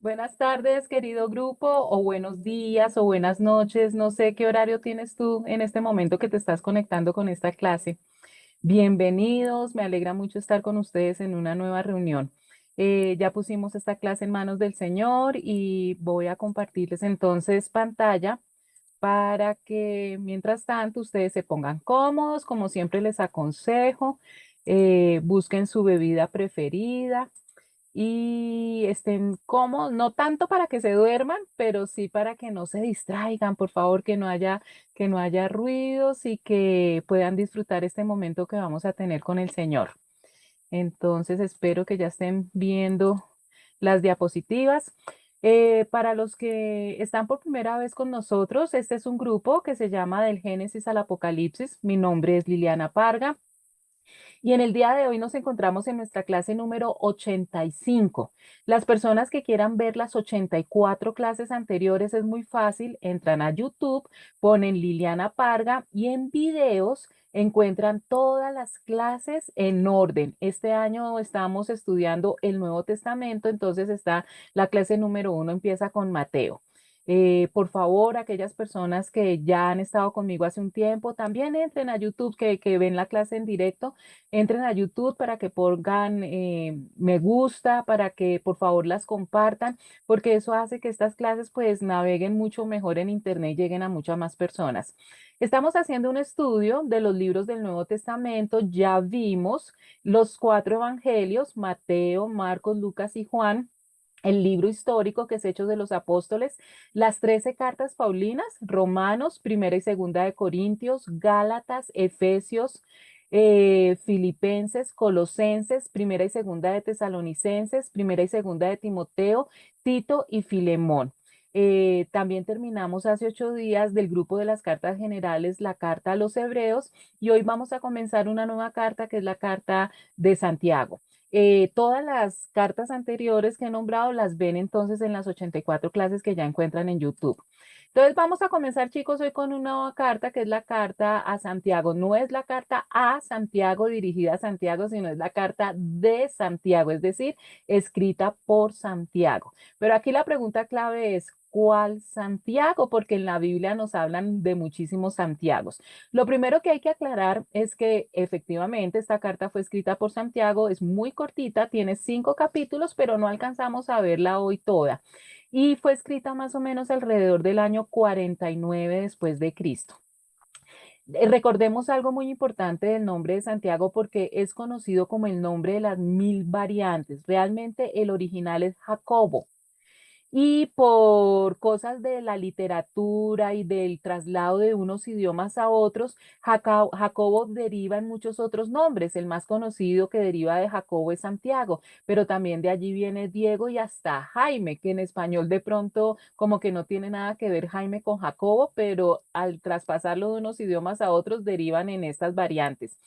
Buenas tardes, querido grupo, o buenos días, o buenas noches. No sé qué horario tienes tú en este momento que te estás conectando con esta clase. Bienvenidos, me alegra mucho estar con ustedes en una nueva reunión. Ya pusimos esta clase en manos del Señor y voy a compartirles entonces pantalla para que mientras tanto ustedes se pongan cómodos, como siempre les aconsejo, busquen su bebida preferida y estén cómodos, no tanto para que se duerman, pero sí para que no se distraigan, por favor, que no haya ruidos y que puedan disfrutar este momento que vamos a tener con el Señor. Entonces, espero que ya estén viendo las diapositivas. Para los que están por primera vez con nosotros, este es un grupo que se llama Del Génesis al Apocalipsis. Mi nombre es Liliana Parga. Y en el día de hoy nos encontramos en nuestra clase número 85. Las personas que quieran ver las 84 clases anteriores es muy fácil, entran a YouTube, ponen Liliana Parga y en videos encuentran todas las clases en orden. Este año estamos estudiando el Nuevo Testamento, entonces está la clase número 1, empieza con Mateo. Por favor, aquellas personas que ya han estado conmigo hace un tiempo, también entren a YouTube, que ven la clase en directo. Entren a YouTube para que pongan me gusta, para que por favor las compartan, porque eso hace que estas clases pues naveguen mucho mejor en Internet y lleguen a muchas más personas. Estamos haciendo un estudio de los libros del Nuevo Testamento. Ya vimos los 4 evangelios, Mateo, Marcos, Lucas y Juan. El libro histórico que es Hechos de los Apóstoles, las 13 cartas paulinas, Romanos, Primera y Segunda de Corintios, Gálatas, Efesios, Filipenses, Colosenses, Primera y Segunda de Tesalonicenses, Primera y Segunda de Timoteo, Tito y Filemón. También terminamos hace 8 días del grupo de las cartas generales, la carta a los Hebreos, y hoy vamos a comenzar una nueva carta que es la carta de Santiago. Todas las cartas anteriores que he nombrado las ven entonces en las 84 clases que ya encuentran en YouTube. Entonces vamos a comenzar, chicos, hoy con una nueva carta que es la carta a Santiago. No es la carta a Santiago dirigida a Santiago, sino es la carta de Santiago, es decir, escrita por Santiago. Pero aquí la pregunta clave es, ¿cuál Santiago? Porque en la Biblia nos hablan de muchísimos Santiagos. Lo primero que hay que aclarar es que efectivamente esta carta fue escrita por Santiago, es muy cortita, tiene 5 capítulos, pero no alcanzamos a verla hoy toda. Y fue escrita más o menos alrededor del año 49 después de Cristo. Recordemos algo muy importante del nombre de Santiago porque es conocido como el nombre de las 1000 variantes. Realmente el original es Jacobo. Y por cosas de la literatura y del traslado de unos idiomas a otros, Jacobo deriva en muchos otros nombres. El más conocido que deriva de Jacobo es Santiago, pero también de allí viene Diego y hasta Jaime, que en español de pronto como que no tiene nada que ver Jaime con Jacobo, pero al traspasarlo de unos idiomas a otros derivan en estas variantes.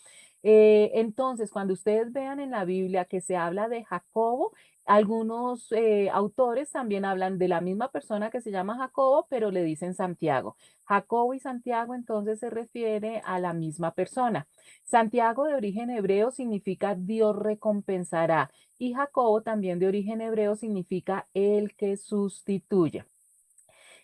Entonces, cuando ustedes vean en la Biblia que se habla de Jacobo, algunos autores también hablan de la misma persona que se llama Jacobo, pero le dicen Santiago. Jacobo y Santiago entonces se refiere a la misma persona. Santiago de origen hebreo significa Dios recompensará y Jacobo también de origen hebreo significa el que sustituye.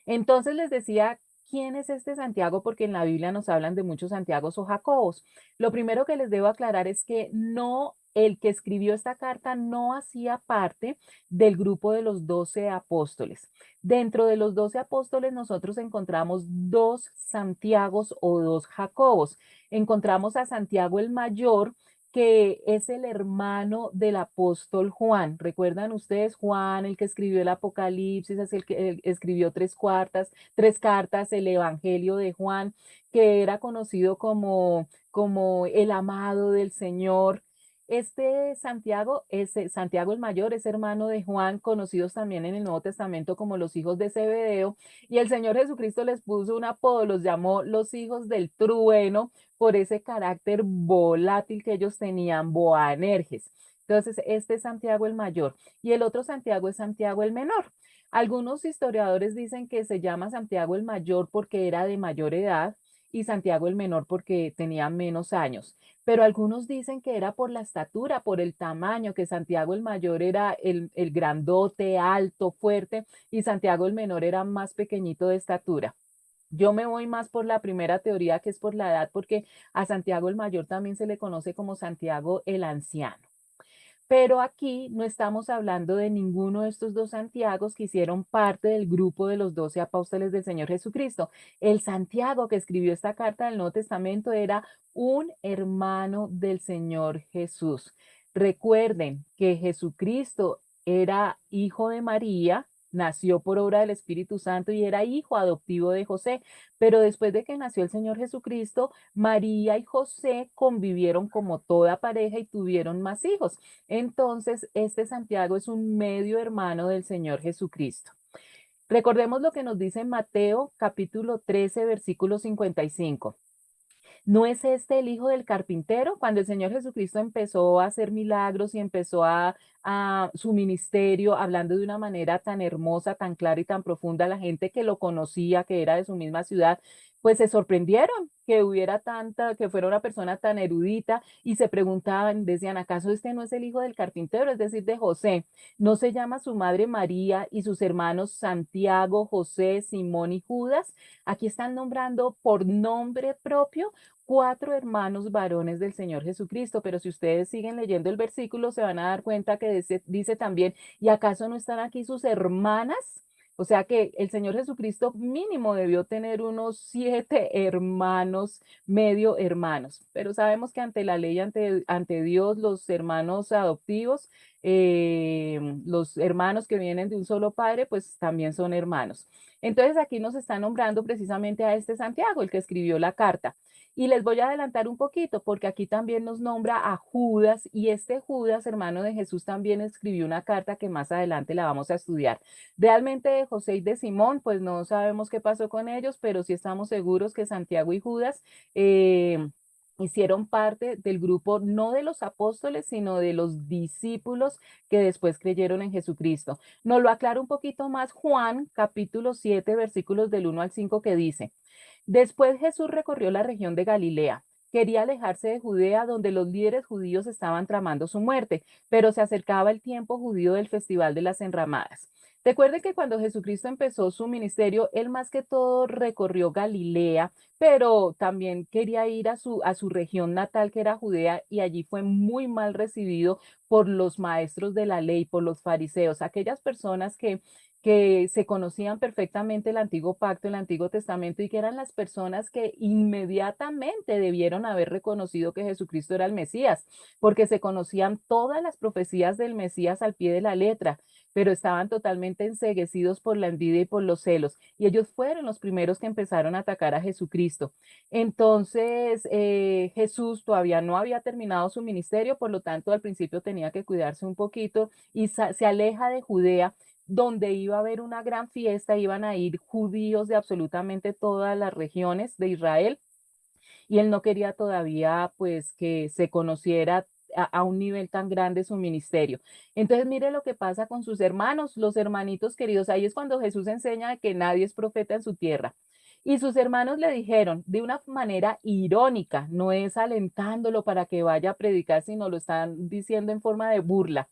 Entonces les decía, ¿quién es este Santiago? Porque en la Biblia nos hablan de muchos Santiagos o Jacobos. Lo primero que les debo aclarar es que no, el que escribió esta carta no hacía parte del grupo de los 12 apóstoles. Dentro de los 12 apóstoles nosotros encontramos dos Santiagos o dos Jacobos. Encontramos a Santiago el mayor, que es el hermano del apóstol Juan. ¿Recuerdan ustedes? Juan, el que escribió el Apocalipsis, es el que escribió tres cartas, el Evangelio de Juan, que era conocido como el amado del Señor. Este Santiago, Santiago el Mayor, es hermano de Juan, conocidos también en el Nuevo Testamento como los hijos de Zebedeo, y el Señor Jesucristo les puso un apodo, los llamó los hijos del trueno, por ese carácter volátil que ellos tenían, Boanerges. Entonces, este es Santiago el mayor y el otro Santiago es Santiago el menor. Algunos historiadores dicen que se llama Santiago el mayor porque era de mayor edad y Santiago el menor porque tenía menos años. Pero algunos dicen que era por la estatura, por el tamaño, que Santiago el mayor era el grandote, alto, fuerte, y Santiago el menor era más pequeñito de estatura. Yo me voy más por la primera teoría, que es por la edad, porque a Santiago el mayor también se le conoce como Santiago el anciano. Pero aquí no estamos hablando de ninguno de estos dos Santiagos que hicieron parte del grupo de los 12 apóstoles del Señor Jesucristo. El Santiago que escribió esta carta del Nuevo Testamento era un hermano del Señor Jesús. Recuerden que Jesucristo era hijo de María, nació por obra del Espíritu Santo y era hijo adoptivo de José, pero después de que nació el Señor Jesucristo, María y José convivieron como toda pareja y tuvieron más hijos. Entonces, este Santiago es un medio hermano del Señor Jesucristo. Recordemos lo que nos dice Mateo capítulo 13, versículo 55. ¿No es este el hijo del carpintero? Cuando el Señor Jesucristo empezó a hacer milagros y empezó a su ministerio, hablando de una manera tan hermosa, tan clara y tan profunda, la gente que lo conocía, que era de su misma ciudad, pues se sorprendieron que hubiera tanta, que fuera una persona tan erudita y se preguntaban, decían, ¿acaso este no es el hijo del carpintero, es decir, de José? ¿No se llama su madre María y sus hermanos Santiago, José, Simón y Judas? Aquí están nombrando por nombre propio cuatro hermanos varones del Señor Jesucristo, pero si ustedes siguen leyendo el versículo, se van a dar cuenta que dice también, ¿y acaso no están aquí sus hermanas? O sea que el Señor Jesucristo mínimo debió tener unos 7 hermanos, medio hermanos, pero sabemos que ante la ley, ante Dios, los hermanos adoptivos, los hermanos que vienen de un solo padre, pues también son hermanos. Entonces aquí nos está nombrando precisamente a este Santiago, el que escribió la carta. Y les voy a adelantar un poquito, porque aquí también nos nombra a Judas, y este Judas, hermano de Jesús, también escribió una carta que más adelante la vamos a estudiar. Realmente de José y de Simón, pues no sabemos qué pasó con ellos, pero sí estamos seguros que Santiago y Judas hicieron parte del grupo, no de los apóstoles, sino de los discípulos que después creyeron en Jesucristo. Nos lo aclara un poquito más Juan, capítulo 7, versículos del 1 al 5, que dice: Después Jesús recorrió la región de Galilea. Quería alejarse de Judea, donde los líderes judíos estaban tramando su muerte, pero se acercaba el tiempo judío del Festival de las Enramadas. Recuerde que cuando Jesucristo empezó su ministerio, él más que todo recorrió Galilea, pero también quería ir a su región natal, que era Judea, y allí fue muy mal recibido por los maestros de la ley, por los fariseos, aquellas personas que se conocían perfectamente el antiguo pacto, el antiguo testamento, y que eran las personas que inmediatamente debieron haber reconocido que Jesucristo era el Mesías, porque se conocían todas las profecías del Mesías al pie de la letra, pero estaban totalmente enceguecidos por la envidia y por los celos. Y ellos fueron los primeros que empezaron a atacar a Jesucristo. Entonces, Jesús todavía no había terminado su ministerio, por lo tanto, al principio tenía que cuidarse un poquito y se aleja de Judea, donde iba a haber una gran fiesta, iban a ir judíos de absolutamente todas las regiones de Israel, y él no quería todavía pues que se conociera a un nivel tan grande su ministerio. Entonces mire lo que pasa con sus hermanos, los hermanitos queridos. Ahí es cuando Jesús enseña que nadie es profeta en su tierra. Y sus hermanos le dijeron de una manera irónica, no es alentándolo para que vaya a predicar, sino lo están diciendo en forma de burla: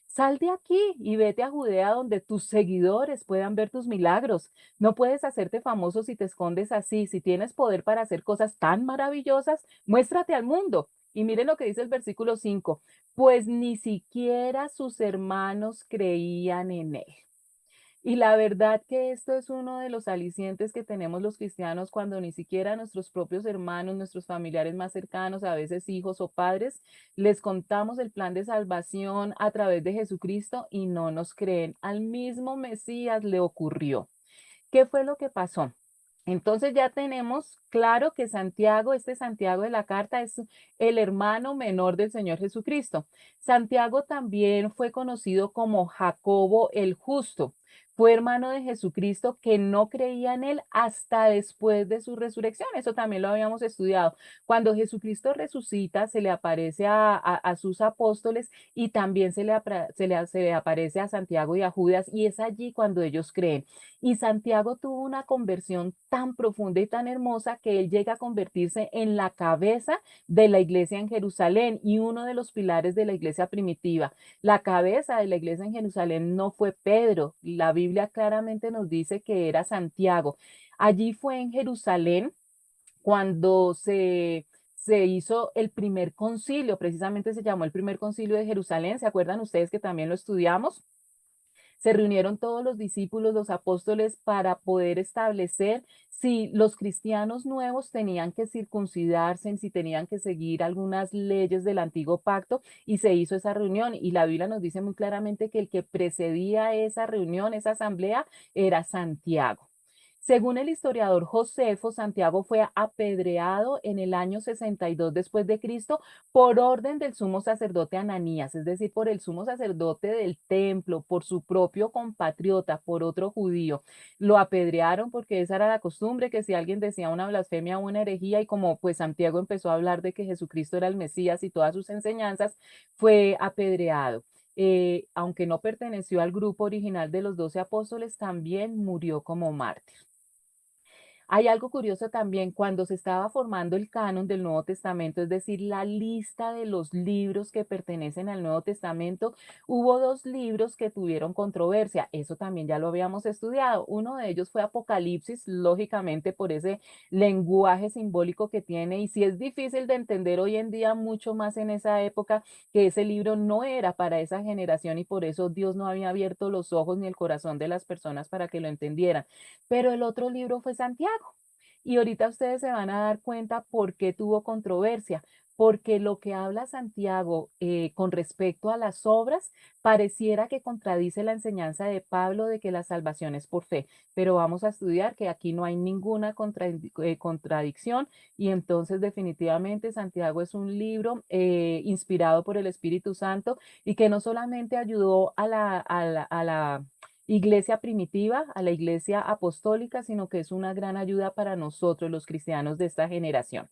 Sal de aquí y vete a Judea, donde tus seguidores puedan ver tus milagros. No puedes hacerte famoso si te escondes así. Si tienes poder para hacer cosas tan maravillosas, muéstrate al mundo. Y miren lo que dice el versículo 5: pues ni siquiera sus hermanos creían en él. Y la verdad que esto es uno de los alicientes que tenemos los cristianos, cuando ni siquiera nuestros propios hermanos, nuestros familiares más cercanos, a veces hijos o padres, les contamos el plan de salvación a través de Jesucristo y no nos creen. Al mismo Mesías le ocurrió. ¿Qué fue lo que pasó? Entonces ya tenemos claro que Santiago, este Santiago de la carta, es el hermano menor del Señor Jesucristo. Santiago también fue conocido como Jacobo el Justo, fue hermano de Jesucristo que no creía en él hasta después de su resurrección. Eso también lo habíamos estudiado. Cuando Jesucristo resucita, se le aparece a sus apóstoles y también se le aparece a Santiago y a Judas, y es allí cuando ellos creen. Y Santiago tuvo una conversión tan profunda y tan hermosa que él llega a convertirse en la cabeza de la iglesia en Jerusalén y uno de los pilares de la iglesia primitiva. La cabeza de la iglesia en Jerusalén no fue Pedro, la Biblia claramente nos dice que era Santiago. Allí fue en Jerusalén cuando se hizo el primer concilio, precisamente se llamó el primer concilio de Jerusalén. ¿Se acuerdan ustedes que también lo estudiamos? Se reunieron todos los discípulos, los apóstoles, para poder establecer si los cristianos nuevos tenían que circuncidarse, si tenían que seguir algunas leyes del antiguo pacto, y se hizo esa reunión. Y la Biblia nos dice muy claramente que el que precedía esa reunión, esa asamblea, era Santiago. Según el historiador Josefo, Santiago fue apedreado en el año 62 después de Cristo por orden del sumo sacerdote Ananías, es decir, por el sumo sacerdote del templo, por su propio compatriota, por otro judío. Lo apedrearon porque esa era la costumbre, que si alguien decía una blasfemia o una herejía, y como pues Santiago empezó a hablar de que Jesucristo era el Mesías y todas sus enseñanzas, fue apedreado. Aunque no perteneció al grupo original de los 12 apóstoles, también murió como mártir. Hay algo curioso también, cuando se estaba formando el canon del Nuevo Testamento, es decir, la lista de los libros que pertenecen al Nuevo Testamento, hubo dos libros que tuvieron controversia. Eso también ya lo habíamos estudiado. Uno de ellos fue Apocalipsis, lógicamente por ese lenguaje simbólico que tiene, y si es difícil de entender hoy en día, mucho más en esa época, que ese libro no era para esa generación y por eso Dios no había abierto los ojos ni el corazón de las personas para que lo entendieran. Pero el otro libro fue Santiago. Y ahorita ustedes se van a dar cuenta por qué tuvo controversia, porque lo que habla Santiago con respecto a las obras pareciera que contradice la enseñanza de Pablo de que la salvación es por fe, pero vamos a estudiar que aquí no hay ninguna contradicción, y entonces definitivamente Santiago es un libro inspirado por el Espíritu Santo y que no solamente ayudó a la iglesia primitiva, a la iglesia apostólica, sino que es una gran ayuda para nosotros, los cristianos de esta generación.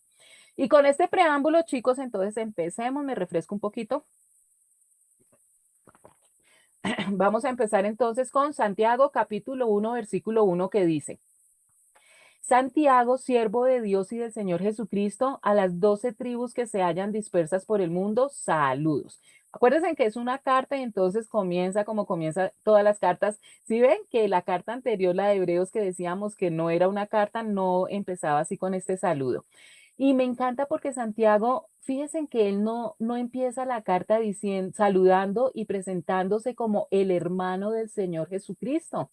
Y con este preámbulo, chicos, entonces empecemos, me refresco un poquito. Vamos a empezar entonces con Santiago capítulo 1, versículo 1, que dice: Santiago, siervo de Dios y del Señor Jesucristo, a las 12 tribus que se hallan dispersas por el mundo, saludos. Acuérdense que es una carta y entonces comienza como comienza todas las cartas. Si ven que la carta anterior, la de Hebreos, que decíamos que no era una carta, no empezaba así con este saludo. Y me encanta porque Santiago, fíjense que él no empieza la carta diciendo, saludando y presentándose como el hermano del Señor Jesucristo.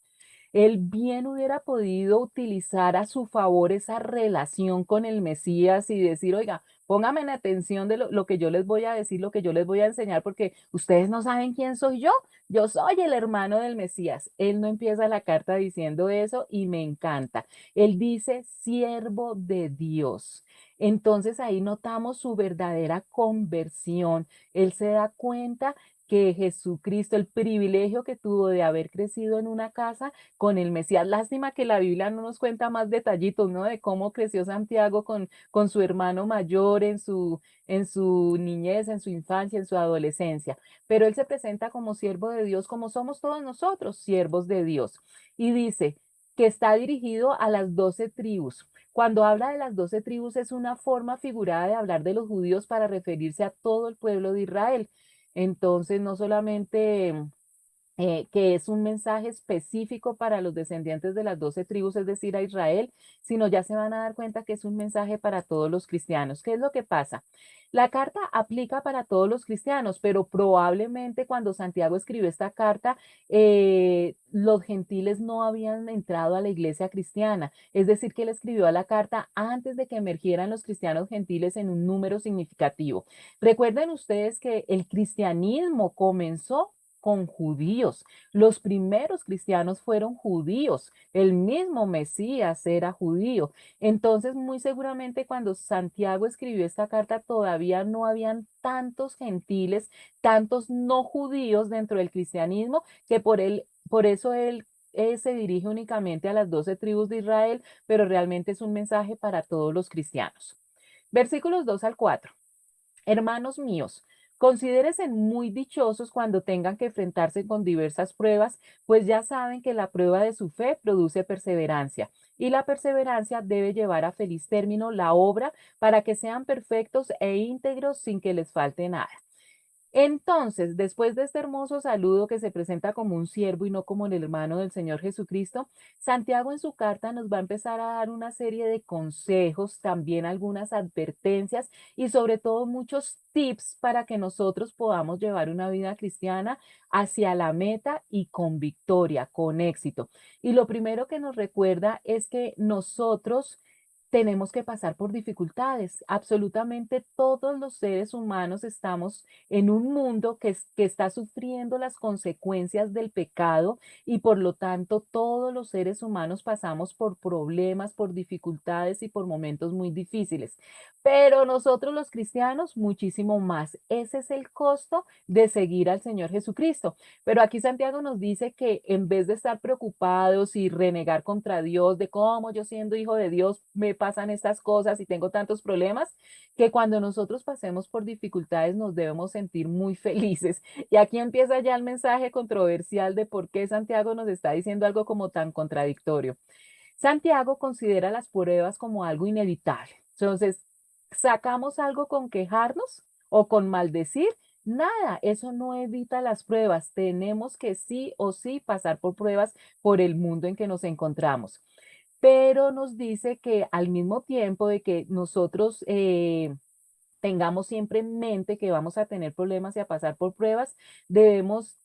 Él bien hubiera podido utilizar a su favor esa relación con el Mesías y decir, oiga, pónganme en atención de lo que yo les voy a decir, lo que yo les voy a enseñar, porque ustedes no saben quién soy yo soy el hermano del Mesías. Él no empieza la carta diciendo eso y me encanta. Él dice, siervo de Dios. Entonces ahí notamos su verdadera conversión. Él se da cuenta que Jesucristo, el privilegio que tuvo de haber crecido en una casa con el Mesías. Lástima que la Biblia no nos cuenta más detallitos, ¿no? De cómo creció Santiago con su hermano mayor en su niñez, en su infancia, en su adolescencia. Pero él se presenta como siervo de Dios, como somos todos nosotros, siervos de Dios. Y dice que está dirigido a las 12 tribus. Cuando habla de las 12 tribus es una forma figurada de hablar de los judíos para referirse a todo el pueblo de Israel. Entonces, no solamente que es un mensaje específico para los descendientes de las 12 tribus, es decir, a Israel, sino ya se van a dar cuenta que es un mensaje para todos los cristianos. ¿Qué es lo que pasa? La carta aplica para todos los cristianos, pero probablemente cuando Santiago escribió esta carta, los gentiles no habían entrado a la iglesia cristiana. Es decir, que él escribió a la carta antes de que emergieran los cristianos gentiles en un número significativo. Recuerden ustedes que el cristianismo comenzó con judíos. Los primeros cristianos fueron judíos. El mismo Mesías era judío. Entonces, muy seguramente cuando Santiago escribió esta carta, todavía no habían tantos gentiles, tantos no judíos dentro del cristianismo, que por eso él se dirige únicamente a las 12 tribus de Israel, pero realmente es un mensaje para todos los cristianos. Versículos 2 al 4. Hermanos míos, considérense muy dichosos cuando tengan que enfrentarse con diversas pruebas, pues ya saben que la prueba de su fe produce perseverancia, y la perseverancia debe llevar a feliz término la obra para que sean perfectos e íntegros sin que les falte nada. Entonces, después de este hermoso saludo que se presenta como un siervo y no como el hermano del Señor Jesucristo, Santiago en su carta nos va a empezar a dar una serie de consejos, también algunas advertencias y sobre todo muchos tips para que nosotros podamos llevar una vida cristiana hacia la meta y con victoria, con éxito. Y lo primero que nos recuerda es que nosotros tenemos que pasar por dificultades. Absolutamente todos los seres humanos estamos en un mundo que está sufriendo las consecuencias del pecado y por lo tanto todos los seres humanos pasamos por problemas, por dificultades y por momentos muy difíciles. Pero nosotros los cristianos muchísimo más. Ese es el costo de seguir al Señor Jesucristo. Pero aquí Santiago nos dice que en vez de estar preocupados y renegar contra Dios de cómo yo siendo hijo de Dios me pasan estas cosas y tengo tantos problemas, que cuando nosotros pasemos por dificultades nos debemos sentir muy felices. Y aquí empieza ya el mensaje controversial de por qué Santiago nos está diciendo algo como tan contradictorio. Santiago considera las pruebas como algo inevitable. Entonces, ¿sacamos algo con quejarnos o con maldecir? Nada, eso no evita las pruebas. Tenemos que sí o sí pasar por pruebas por el mundo en que nos encontramos. Pero nos dice que al mismo tiempo de que nosotros tengamos siempre en mente que vamos a tener problemas y a pasar por pruebas, debemos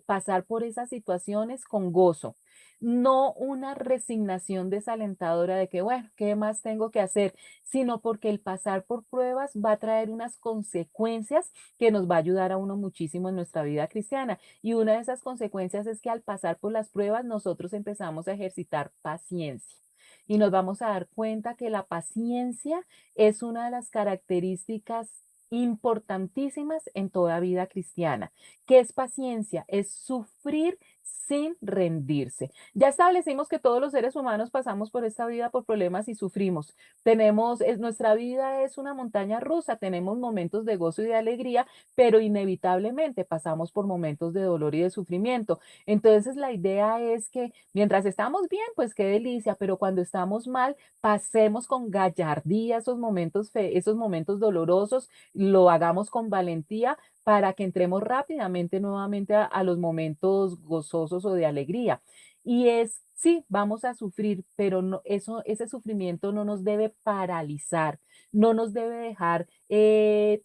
pasar por esas situaciones con gozo, no una resignación desalentadora de que, bueno, ¿qué más tengo que hacer? Sino porque el pasar por pruebas va a traer unas consecuencias que nos va a ayudar a uno muchísimo en nuestra vida cristiana. Y una de esas consecuencias es que al pasar por las pruebas nosotros empezamos a ejercitar paciencia. Y nos vamos a dar cuenta que la paciencia es una de las características importantísimas en toda vida cristiana. ¿Qué es paciencia? Es sufrir sin rendirse. Ya establecimos que todos los seres humanos pasamos por esta vida por problemas y sufrimos. Nuestra vida es una montaña rusa, tenemos momentos de gozo y de alegría, pero inevitablemente pasamos por momentos de dolor y de sufrimiento. Entonces la idea es que mientras estamos bien, pues qué delicia, pero cuando estamos mal, pasemos con gallardía esos momentos dolorosos, lo hagamos con valentía para que entremos rápidamente nuevamente a los momentos gozosos o de alegría. Y es, sí, vamos a sufrir, pero no, ese sufrimiento no nos debe paralizar, no nos debe dejar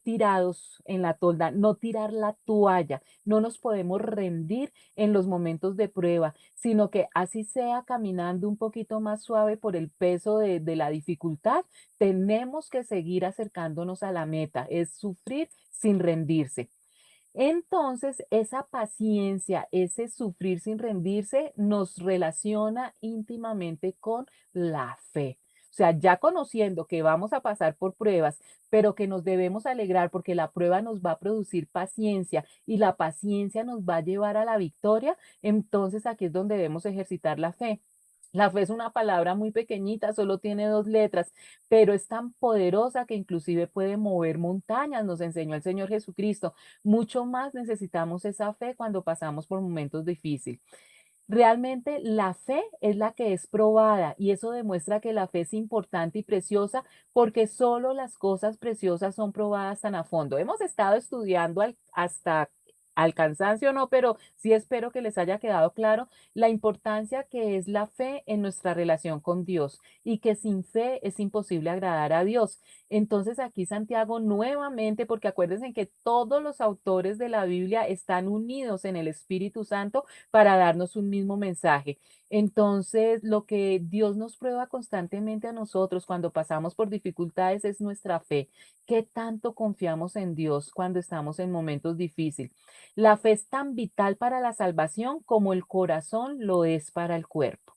tirados en la tolda, no tirar la toalla, no nos podemos rendir en los momentos de prueba, sino que así sea caminando un poquito más suave por el peso de la dificultad, tenemos que seguir acercándonos a la meta, es sufrir sin rendirse. Entonces, esa paciencia, ese sufrir sin rendirse, nos relaciona íntimamente con la fe. O sea, ya conociendo que vamos a pasar por pruebas, pero que nos debemos alegrar porque la prueba nos va a producir paciencia y la paciencia nos va a llevar a la victoria, entonces aquí es donde debemos ejercitar la fe. La fe es una palabra muy pequeñita, solo tiene 2 letras, pero es tan poderosa que inclusive puede mover montañas, nos enseñó el Señor Jesucristo. Mucho más necesitamos esa fe cuando pasamos por momentos difíciles. Realmente la fe es la que es probada y eso demuestra que la fe es importante y preciosa porque solo las cosas preciosas son probadas tan a fondo. Hemos estado estudiando hasta al cansancio, no, pero sí espero que les haya quedado claro la importancia que es la fe en nuestra relación con Dios y que sin fe es imposible agradar a Dios. Entonces aquí Santiago nuevamente, porque acuérdense que todos los autores de la Biblia están unidos en el Espíritu Santo para darnos un mismo mensaje. Entonces, lo que Dios nos prueba constantemente a nosotros cuando pasamos por dificultades es nuestra fe. ¿Qué tanto confiamos en Dios cuando estamos en momentos difíciles? La fe es tan vital para la salvación como el corazón lo es para el cuerpo.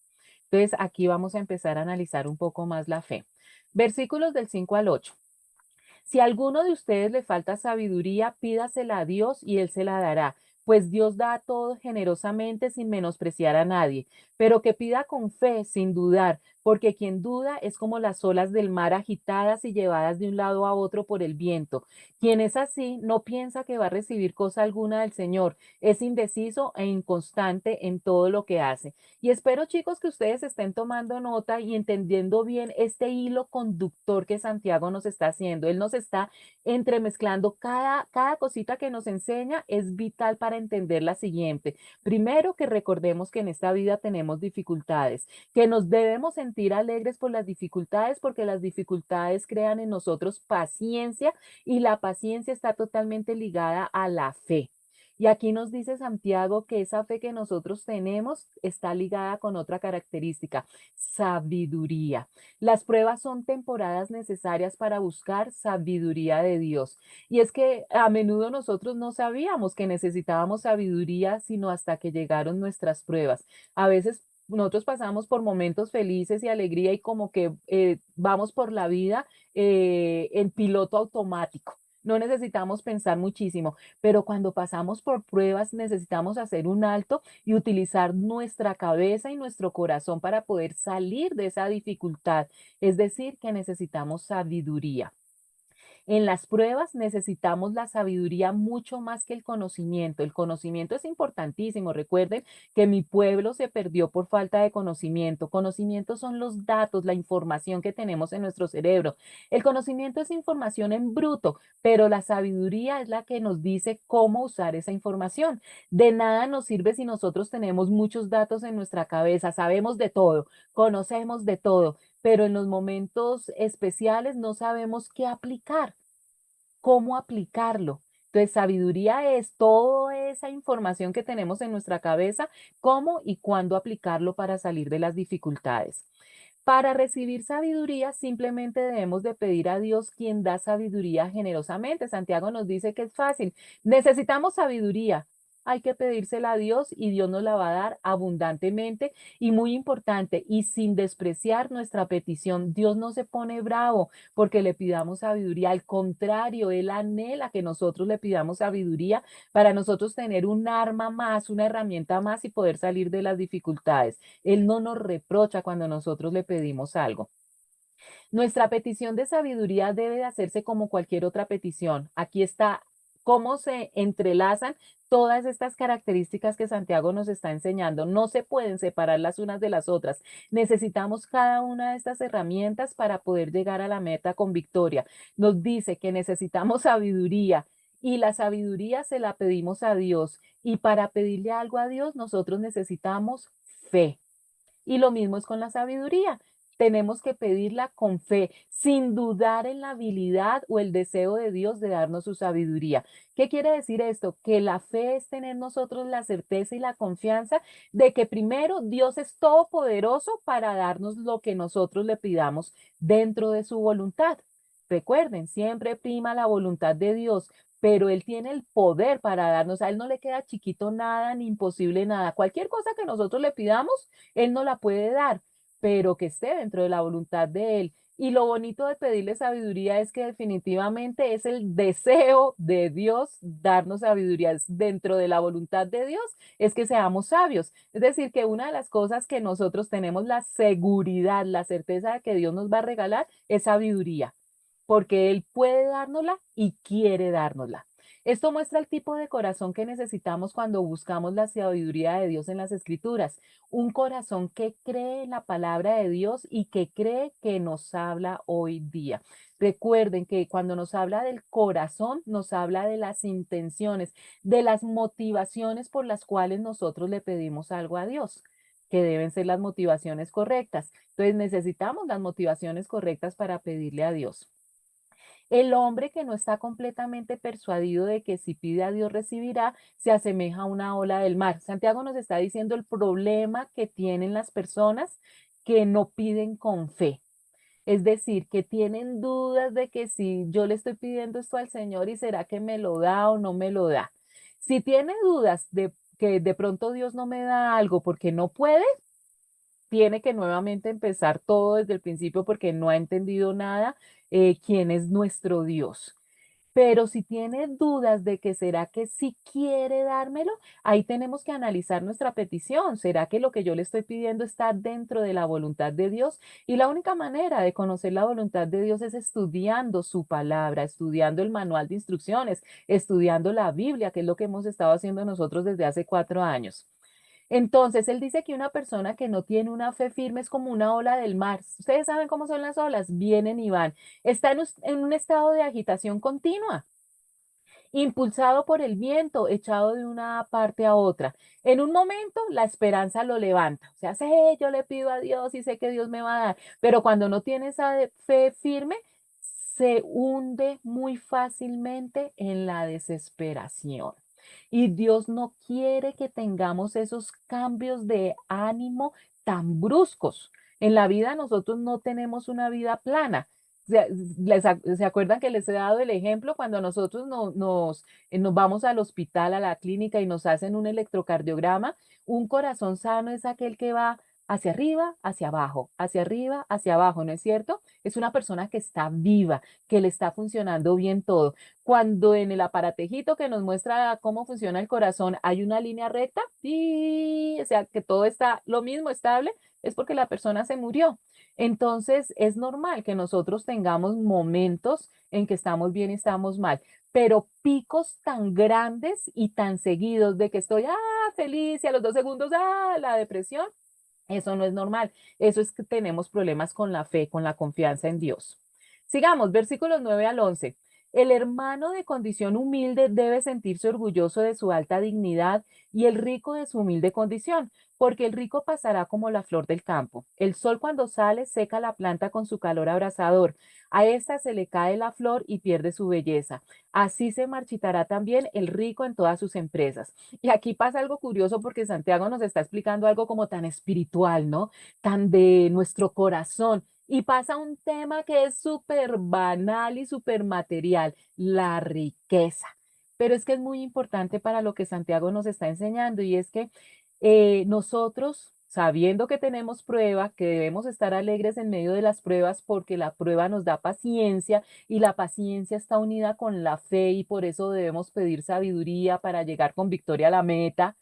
Entonces, aquí vamos a empezar a analizar un poco más la fe. Versículos del 5 al 8. Si a alguno de ustedes le falta sabiduría, pídasela a Dios y Él se la dará, pues Dios da a todos generosamente sin menospreciar a nadie, pero que pida con fe, sin dudar, porque quien duda es como las olas del mar agitadas y llevadas de un lado a otro por el viento. Quien es así no piensa que va a recibir cosa alguna del Señor, es indeciso e inconstante en todo lo que hace. Y espero, chicos, que ustedes estén tomando nota y entendiendo bien este hilo conductor que Santiago nos está haciendo. Él nos está entremezclando cada cosita que nos enseña, es vital para entender la siguiente. Primero, que recordemos que en esta vida tenemos dificultades, que nos debemos sentir alegres por las dificultades porque las dificultades crean en nosotros paciencia y la paciencia está totalmente ligada a la fe. Y aquí nos dice Santiago que esa fe que nosotros tenemos está ligada con otra característica, sabiduría. Las pruebas son temporadas necesarias para buscar sabiduría de Dios. Y es que a menudo nosotros no sabíamos que necesitábamos sabiduría, sino hasta que llegaron nuestras pruebas. A veces nosotros pasamos por momentos felices y alegría y como que vamos por la vida en piloto automático. No necesitamos pensar muchísimo, pero cuando pasamos por pruebas necesitamos hacer un alto y utilizar nuestra cabeza y nuestro corazón para poder salir de esa dificultad. Es decir, que necesitamos sabiduría. En las pruebas necesitamos la sabiduría mucho más que el conocimiento. El conocimiento es importantísimo. Recuerden que mi pueblo se perdió por falta de conocimiento. Conocimiento son los datos, la información que tenemos en nuestro cerebro. El conocimiento es información en bruto, pero la sabiduría es la que nos dice cómo usar esa información. De nada nos sirve si nosotros tenemos muchos datos en nuestra cabeza, sabemos de todo, conocemos de todo, pero en los momentos especiales no sabemos qué aplicar, cómo aplicarlo. Entonces, sabiduría es toda esa información que tenemos en nuestra cabeza, cómo y cuándo aplicarlo para salir de las dificultades. Para recibir sabiduría, simplemente debemos de pedir a Dios quien da sabiduría generosamente. Santiago nos dice que es fácil. Necesitamos sabiduría. Hay que pedírsela a Dios y Dios nos la va a dar abundantemente y muy importante y sin despreciar nuestra petición. Dios no se pone bravo porque le pidamos sabiduría. Al contrario, Él anhela que nosotros le pidamos sabiduría para nosotros tener un arma más, una herramienta más y poder salir de las dificultades. Él no nos reprocha cuando nosotros le pedimos algo. Nuestra petición de sabiduría debe de hacerse como cualquier otra petición. Aquí está cómo se entrelazan todas estas características que Santiago nos está enseñando. No se pueden separar las unas de las otras. Necesitamos cada una de estas herramientas para poder llegar a la meta con victoria. Nos dice que necesitamos sabiduría y la sabiduría se la pedimos a Dios. Y para pedirle algo a Dios, nosotros necesitamos fe. Y lo mismo es con la sabiduría. Tenemos que pedirla con fe, sin dudar en la habilidad o el deseo de Dios de darnos su sabiduría. ¿Qué quiere decir esto? Que la fe es tener nosotros la certeza y la confianza de que primero Dios es todopoderoso para darnos lo que nosotros le pidamos dentro de su voluntad. Recuerden, siempre prima la voluntad de Dios, pero Él tiene el poder para darnos, a Él no le queda chiquito nada ni imposible nada. Cualquier cosa que nosotros le pidamos, Él no la puede dar, pero que esté dentro de la voluntad de Él. Y lo bonito de pedirle sabiduría es que definitivamente es el deseo de Dios darnos sabiduría. Es dentro de la voluntad de Dios es que seamos sabios. Es decir, que una de las cosas que nosotros tenemos la seguridad, la certeza de que Dios nos va a regalar es sabiduría porque Él puede dárnosla y quiere dárnosla. Esto muestra el tipo de corazón que necesitamos cuando buscamos la sabiduría de Dios en las Escrituras. Un corazón que cree en la palabra de Dios y que cree que nos habla hoy día. Recuerden que cuando nos habla del corazón, nos habla de las intenciones, de las motivaciones por las cuales nosotros le pedimos algo a Dios, que deben ser las motivaciones correctas. Entonces necesitamos las motivaciones correctas para pedirle a Dios. El hombre que no está completamente persuadido de que si pide a Dios recibirá, se asemeja a una ola del mar. Santiago nos está diciendo el problema que tienen las personas que no piden con fe. Es decir, que tienen dudas de que si yo le estoy pidiendo esto al Señor y será que me lo da o no me lo da. Si tiene dudas de que de pronto Dios no me da algo porque no puede, tiene que nuevamente empezar todo desde el principio porque no ha entendido nada quién es nuestro Dios. Pero si tiene dudas de que será que sí quiere dármelo, ahí tenemos que analizar nuestra petición. ¿Será que lo que yo le estoy pidiendo está dentro de la voluntad de Dios? Y la única manera de conocer la voluntad de Dios es estudiando su palabra, estudiando el manual de instrucciones, estudiando la Biblia, que es lo que hemos estado haciendo nosotros desde hace 4 años. Entonces, él dice que una persona que no tiene una fe firme es como una ola del mar. Ustedes saben cómo son las olas, vienen y van. Está en un estado de agitación continua, impulsado por el viento, echado de una parte a otra. En un momento, la esperanza lo levanta. O sea, sé, yo le pido a Dios y sé que Dios me va a dar. Pero cuando no tiene esa fe firme, se hunde muy fácilmente en la desesperación. Y Dios no quiere que tengamos esos cambios de ánimo tan bruscos. En la vida nosotros no tenemos una vida plana. ¿Se acuerdan que les he dado el ejemplo cuando nosotros nos vamos al hospital, a la clínica y nos hacen un electrocardiograma? Un corazón sano es aquel que va hacia arriba, hacia arriba, hacia abajo, ¿no es cierto? Es una persona que está viva, que le está funcionando bien todo. Cuando en el aparatejito que nos muestra cómo funciona el corazón hay una línea recta, y, o sea, que todo está lo mismo, estable, es porque la persona se murió. Entonces, es normal que nosotros tengamos momentos en que estamos bien y estamos mal, pero picos tan grandes y tan seguidos de que estoy, feliz y a los 2 segundos, la depresión, eso no es normal. Eso es que tenemos problemas con la fe, con la confianza en Dios. Sigamos, versículos 9 al 11. El hermano de condición humilde debe sentirse orgulloso de su alta dignidad y el rico de su humilde condición, porque el rico pasará como la flor del campo. El sol cuando sale seca la planta con su calor abrasador. A esta se le cae la flor y pierde su belleza. Así se marchitará también el rico en todas sus empresas. Y aquí pasa algo curioso porque Santiago nos está explicando algo como tan espiritual, ¿no? Tan de nuestro corazón. Y pasa un tema que es súper banal y súper material, la riqueza. Pero es que es muy importante para lo que Santiago nos está enseñando y es que nosotros, sabiendo que tenemos prueba, que debemos estar alegres en medio de las pruebas porque la prueba nos da paciencia y la paciencia está unida con la fe y por eso debemos pedir sabiduría para llegar con victoria a la meta.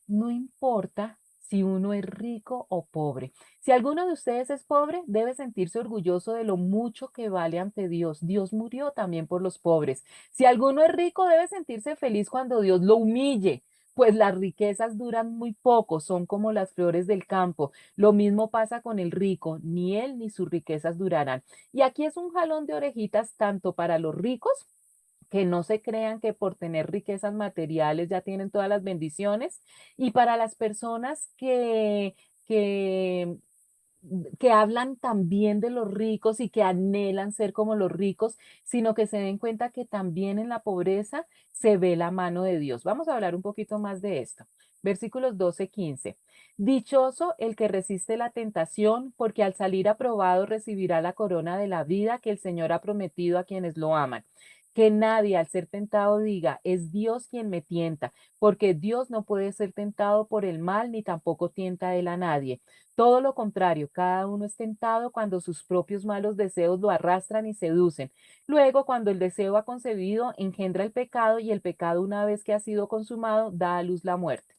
No importa si uno es rico o pobre. Si alguno de ustedes es pobre, debe sentirse orgulloso de lo mucho que vale ante Dios. Dios murió también por los pobres. Si alguno es rico, debe sentirse feliz cuando Dios lo humille, pues las riquezas duran muy poco, son como las flores del campo. Lo mismo pasa con el rico, ni él ni sus riquezas durarán. Y aquí es un jalón de orejitas tanto para los ricos, que no se crean que por tener riquezas materiales ya tienen todas las bendiciones. Y para las personas que, que hablan también de los ricos y que anhelan ser como los ricos, sino que se den cuenta que también en la pobreza se ve la mano de Dios. Vamos a hablar un poquito más de esto. Versículos 12-15. Dichoso el que resiste la tentación, porque al salir aprobado recibirá la corona de la vida que el Señor ha prometido a quienes lo aman. Que nadie al ser tentado diga, es Dios quien me tienta, porque Dios no puede ser tentado por el mal ni tampoco tienta él a nadie. Todo lo contrario, cada uno es tentado cuando sus propios malos deseos lo arrastran y seducen. Luego, cuando el deseo ha concebido, engendra el pecado y el pecado, una vez que ha sido consumado, da a luz la muerte.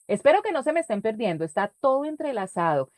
Espero que no se me estén perdiendo, está todo entrelazado.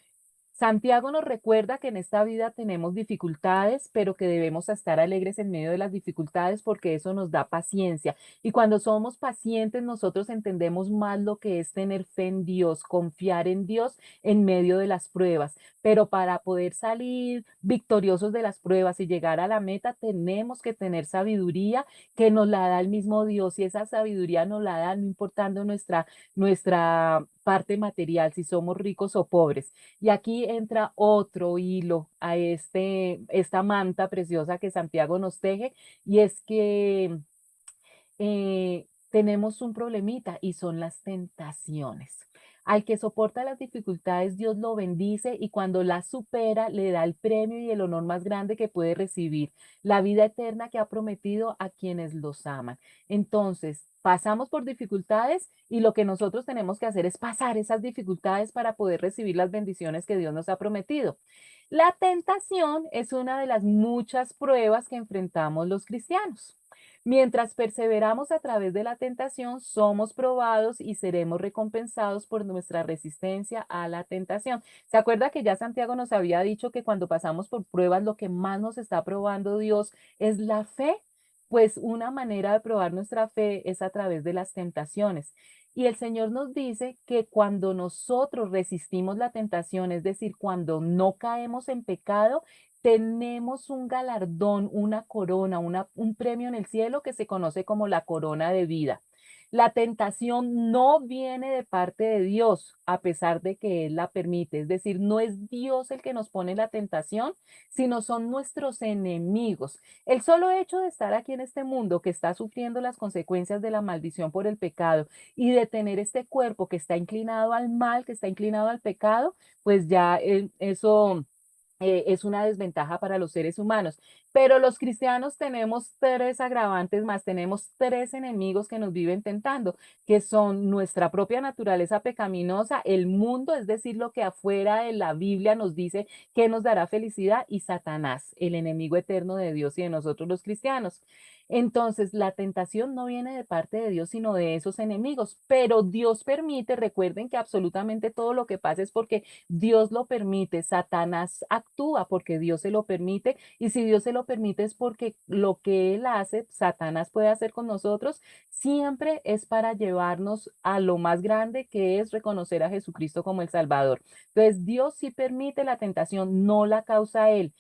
Santiago nos recuerda que en esta vida tenemos dificultades, pero que debemos estar alegres en medio de las dificultades porque eso nos da paciencia. Y cuando somos pacientes, nosotros entendemos más lo que es tener fe en Dios, confiar en Dios en medio de las pruebas. Pero para poder salir victoriosos de las pruebas y llegar a la meta, tenemos que tener sabiduría que nos la da el mismo Dios. Y esa sabiduría nos la da no importando nuestra parte material, si somos ricos o pobres. Y aquí entra otro hilo a esta manta preciosa que Santiago nos teje, y es que tenemos un problemita y son las tentaciones. Al que soporta las dificultades, Dios lo bendice y cuando las supera, le da el premio y el honor más grande que puede recibir, la vida eterna que ha prometido a quienes los aman. Entonces, pasamos por dificultades y lo que nosotros tenemos que hacer es pasar esas dificultades para poder recibir las bendiciones que Dios nos ha prometido. La tentación es una de las muchas pruebas que enfrentamos los cristianos. Mientras perseveramos a través de la tentación, somos probados y seremos recompensados por nuestra resistencia a la tentación. ¿Se acuerda que ya Santiago nos había dicho que cuando pasamos por pruebas, lo que más nos está probando Dios es la fe? Pues una manera de probar nuestra fe es a través de las tentaciones. Y el Señor nos dice que cuando nosotros resistimos la tentación, es decir, cuando no caemos en pecado, tenemos un galardón, una corona, un premio en el cielo que se conoce como la corona de vida. La tentación no viene de parte de Dios, a pesar de que Él la permite. Es decir, no es Dios el que nos pone la tentación, sino son nuestros enemigos. El solo hecho de estar aquí en este mundo que está sufriendo las consecuencias de la maldición por el pecado y de tener este cuerpo que está inclinado al mal, que está inclinado al pecado, pues ya eso es una desventaja para los seres humanos. Pero los cristianos tenemos tres agravantes más, tenemos tres enemigos que nos viven tentando, que son nuestra propia naturaleza pecaminosa, el mundo, es decir, lo que afuera de la Biblia nos dice que nos dará felicidad, y Satanás, el enemigo eterno de Dios y de nosotros los cristianos. Entonces, la tentación no viene de parte de Dios, sino de esos enemigos, pero Dios permite, recuerden que absolutamente todo lo que pasa es porque Dios lo permite, Satanás actúa porque Dios se lo permite, y si Dios se lo permite es porque lo que Él hace, Satanás puede hacer con nosotros, siempre es para llevarnos a lo más grande, que es reconocer a Jesucristo como el Salvador. Entonces, Dios sí permite la tentación, no la causa Él.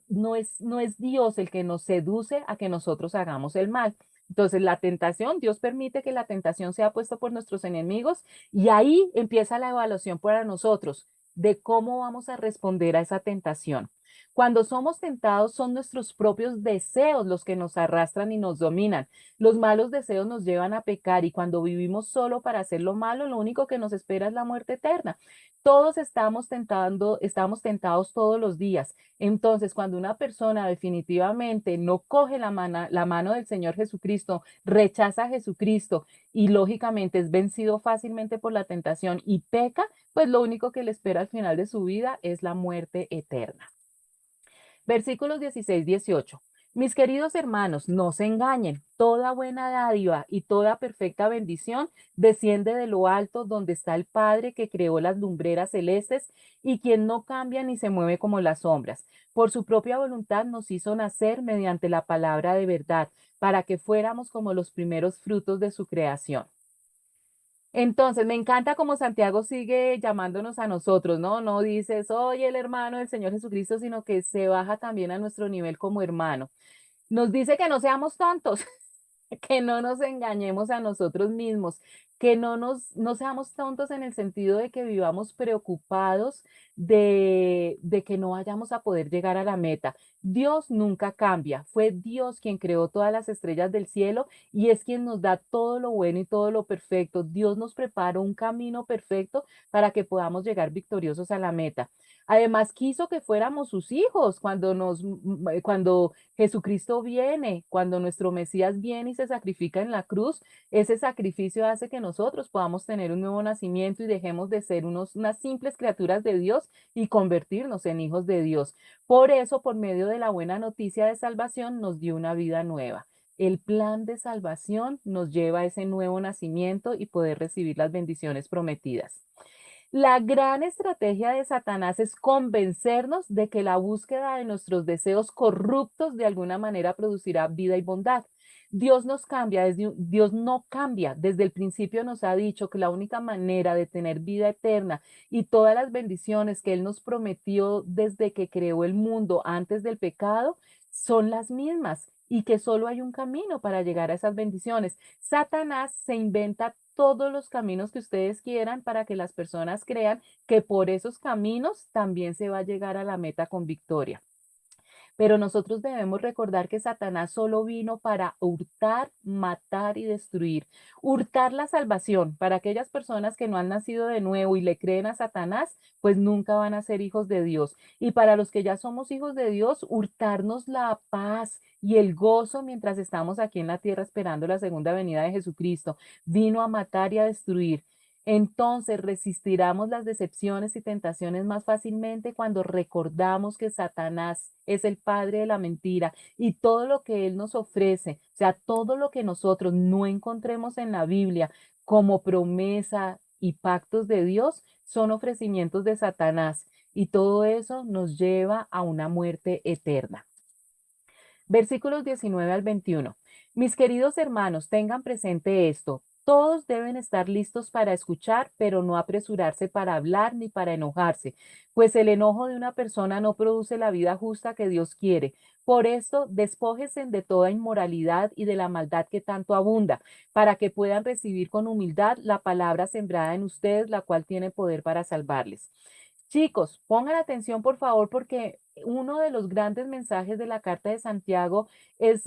No es Dios el que nos seduce a que nosotros hagamos el mal. Entonces, la tentación, Dios permite que la tentación sea puesta por nuestros enemigos, y ahí empieza la evaluación para nosotros de cómo vamos a responder a esa tentación. Cuando somos tentados, son nuestros propios deseos los que nos arrastran y nos dominan. Los malos deseos nos llevan a pecar, y cuando vivimos solo para hacer lo malo, lo único que nos espera es la muerte eterna. Todos estamos tentados todos los días. Entonces, cuando una persona definitivamente no coge la mano del Señor Jesucristo, rechaza a Jesucristo y lógicamente es vencido fácilmente por la tentación y peca, pues lo único que le espera al final de su vida es la muerte eterna. Versículos 16, 18. Mis queridos hermanos, no se engañen. Toda buena dádiva y toda perfecta bendición desciende de lo alto, donde está el Padre que creó las lumbreras celestes y quien no cambia ni se mueve como las sombras. Por su propia voluntad nos hizo nacer mediante la palabra de verdad, para que fuéramos como los primeros frutos de su creación. Entonces, me encanta como Santiago sigue llamándonos a nosotros, ¿no? No dice, soy el hermano del Señor Jesucristo, sino que se baja también a nuestro nivel como hermano. Nos dice que no seamos tontos, que no nos engañemos a nosotros mismos, que no seamos tontos en el sentido de que vivamos preocupados de que no vayamos a poder llegar a la meta. Dios nunca cambia. Fue Dios quien creó todas las estrellas del cielo y es quien nos da todo lo bueno y todo lo perfecto. Dios nos preparó un camino perfecto para que podamos llegar victoriosos a la meta. Además, quiso que fuéramos sus hijos cuando Jesucristo viene, cuando nuestro Mesías viene y se sacrifica en la cruz. Ese sacrificio hace que nosotros podamos tener un nuevo nacimiento y dejemos de ser unas simples criaturas de Dios y convertirnos en hijos de Dios. Por eso, por medio de la buena noticia de salvación, nos dio una vida nueva. El plan de salvación nos lleva a ese nuevo nacimiento y poder recibir las bendiciones prometidas. La gran estrategia de Satanás es convencernos de que la búsqueda de nuestros deseos corruptos de alguna manera producirá vida y bondad. Dios no cambia. Desde el principio nos ha dicho que la única manera de tener vida eterna y todas las bendiciones que Él nos prometió desde que creó el mundo antes del pecado son las mismas, y que solo hay un camino para llegar a esas bendiciones. Satanás se inventa todos los caminos que ustedes quieran para que las personas crean que por esos caminos también se va a llegar a la meta con victoria. Pero nosotros debemos recordar que Satanás solo vino para hurtar, matar y destruir. Hurtar la salvación para aquellas personas que no han nacido de nuevo y le creen a Satanás, pues nunca van a ser hijos de Dios. Y para los que ya somos hijos de Dios, hurtarnos la paz y el gozo mientras estamos aquí en la tierra esperando la segunda venida de Jesucristo. Vino a matar y a destruir. Entonces resistiremos las decepciones y tentaciones más fácilmente cuando recordamos que Satanás es el padre de la mentira y todo lo que él nos ofrece, o sea, todo lo que nosotros no encontremos en la Biblia como promesa y pactos de Dios son ofrecimientos de Satanás y todo eso nos lleva a una muerte eterna. Versículos 19 al 21. Mis queridos hermanos, tengan presente esto. Todos deben estar listos para escuchar, pero no apresurarse para hablar ni para enojarse, pues el enojo de una persona no produce la vida justa que Dios quiere. Por esto, despójense de toda inmoralidad y de la maldad que tanto abunda, para que puedan recibir con humildad la palabra sembrada en ustedes, la cual tiene poder para salvarles. Chicos, pongan atención por favor porque uno de los grandes mensajes de la Carta de Santiago es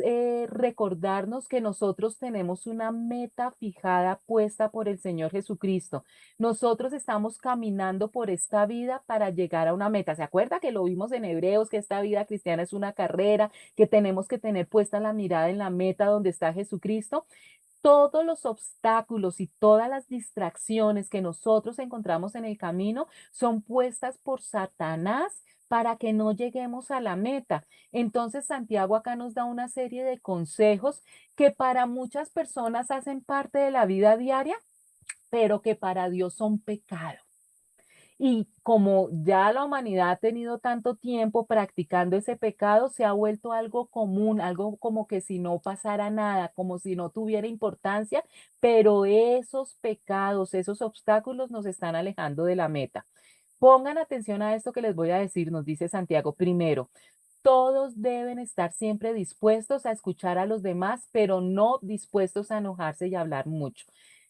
recordarnos que nosotros tenemos una meta fijada puesta por el Señor Jesucristo. Nosotros estamos caminando por esta vida para llegar a una meta. ¿Se acuerda que lo vimos en Hebreos, que esta vida cristiana es una carrera, que tenemos que tener puesta la mirada en la meta donde está Jesucristo? Todos los obstáculos y todas las distracciones que nosotros encontramos en el camino son puestas por Satanás para que no lleguemos a la meta. Entonces, Santiago acá nos da una serie de consejos que para muchas personas hacen parte de la vida diaria, pero que para Dios son pecado. Y como ya la humanidad ha tenido tanto tiempo practicando ese pecado, se ha vuelto algo común, algo como que si no pasara nada, como si no tuviera importancia, pero esos pecados, esos obstáculos nos están alejando de la meta. Pongan atención a esto que les voy a decir, nos dice Santiago. Primero, todos deben estar siempre dispuestos a escuchar a los demás, pero no dispuestos a enojarse y hablar mucho.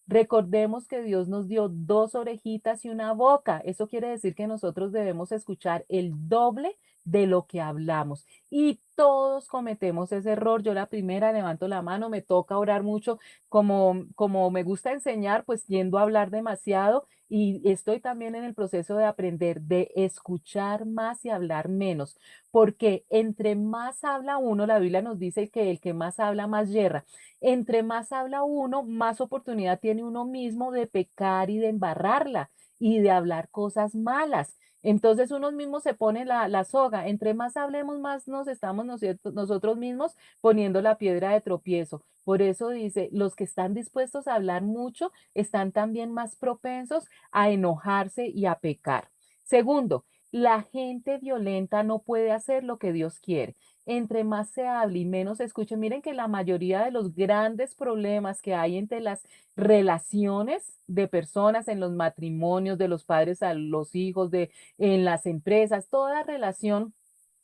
Recordemos que Dios nos dio dos orejitas y una boca. Eso quiere decir que nosotros debemos escuchar el doble de lo que hablamos. Y todos cometemos ese error. Yo la primera levanto la mano, me toca orar mucho. Como me gusta enseñar, pues tiendo a hablar demasiado y estoy también en el proceso de aprender de escuchar más y hablar menos, porque entre más habla uno, la Biblia nos dice que el que más habla, más yerra. Entre más habla uno, más oportunidad tiene uno mismo de pecar y de embarrarla y de hablar cosas malas. Entonces uno mismo se pone la soga. Entre más hablemos, más nos estamos nosotros mismos poniendo la piedra de tropiezo. Por eso dice, los que están dispuestos a hablar mucho están también más propensos a enojarse y a pecar. Segundo, la gente violenta no puede hacer lo que Dios quiere. Entre más se hable y menos se escuche, miren que la mayoría de los grandes problemas que hay entre las relaciones de personas, en los matrimonios, de los padres a los hijos, en las empresas, toda relación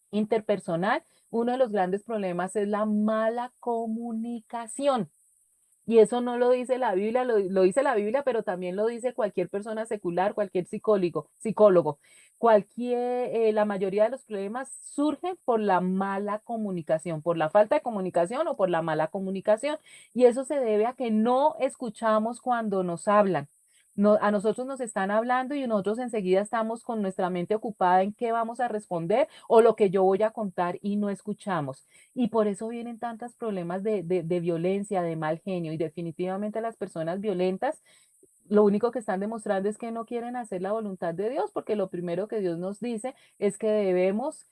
interpersonal, uno de los grandes problemas es la mala comunicación. Y eso no lo dice la Biblia, lo dice la Biblia, pero también lo dice cualquier persona secular, cualquier psicólogo. La mayoría de los problemas surgen por la mala comunicación, por la falta de comunicación o por la mala comunicación. Y eso se debe a que no escuchamos cuando nos hablan. No, a nosotros nos están hablando y nosotros enseguida estamos con nuestra mente ocupada en qué vamos a responder o lo que yo voy a contar y no escuchamos. Y por eso vienen tantos problemas de violencia, de mal genio. Y definitivamente las personas violentas, lo único que están demostrando es que no quieren hacer la voluntad de Dios, porque lo primero que Dios nos dice es que debemos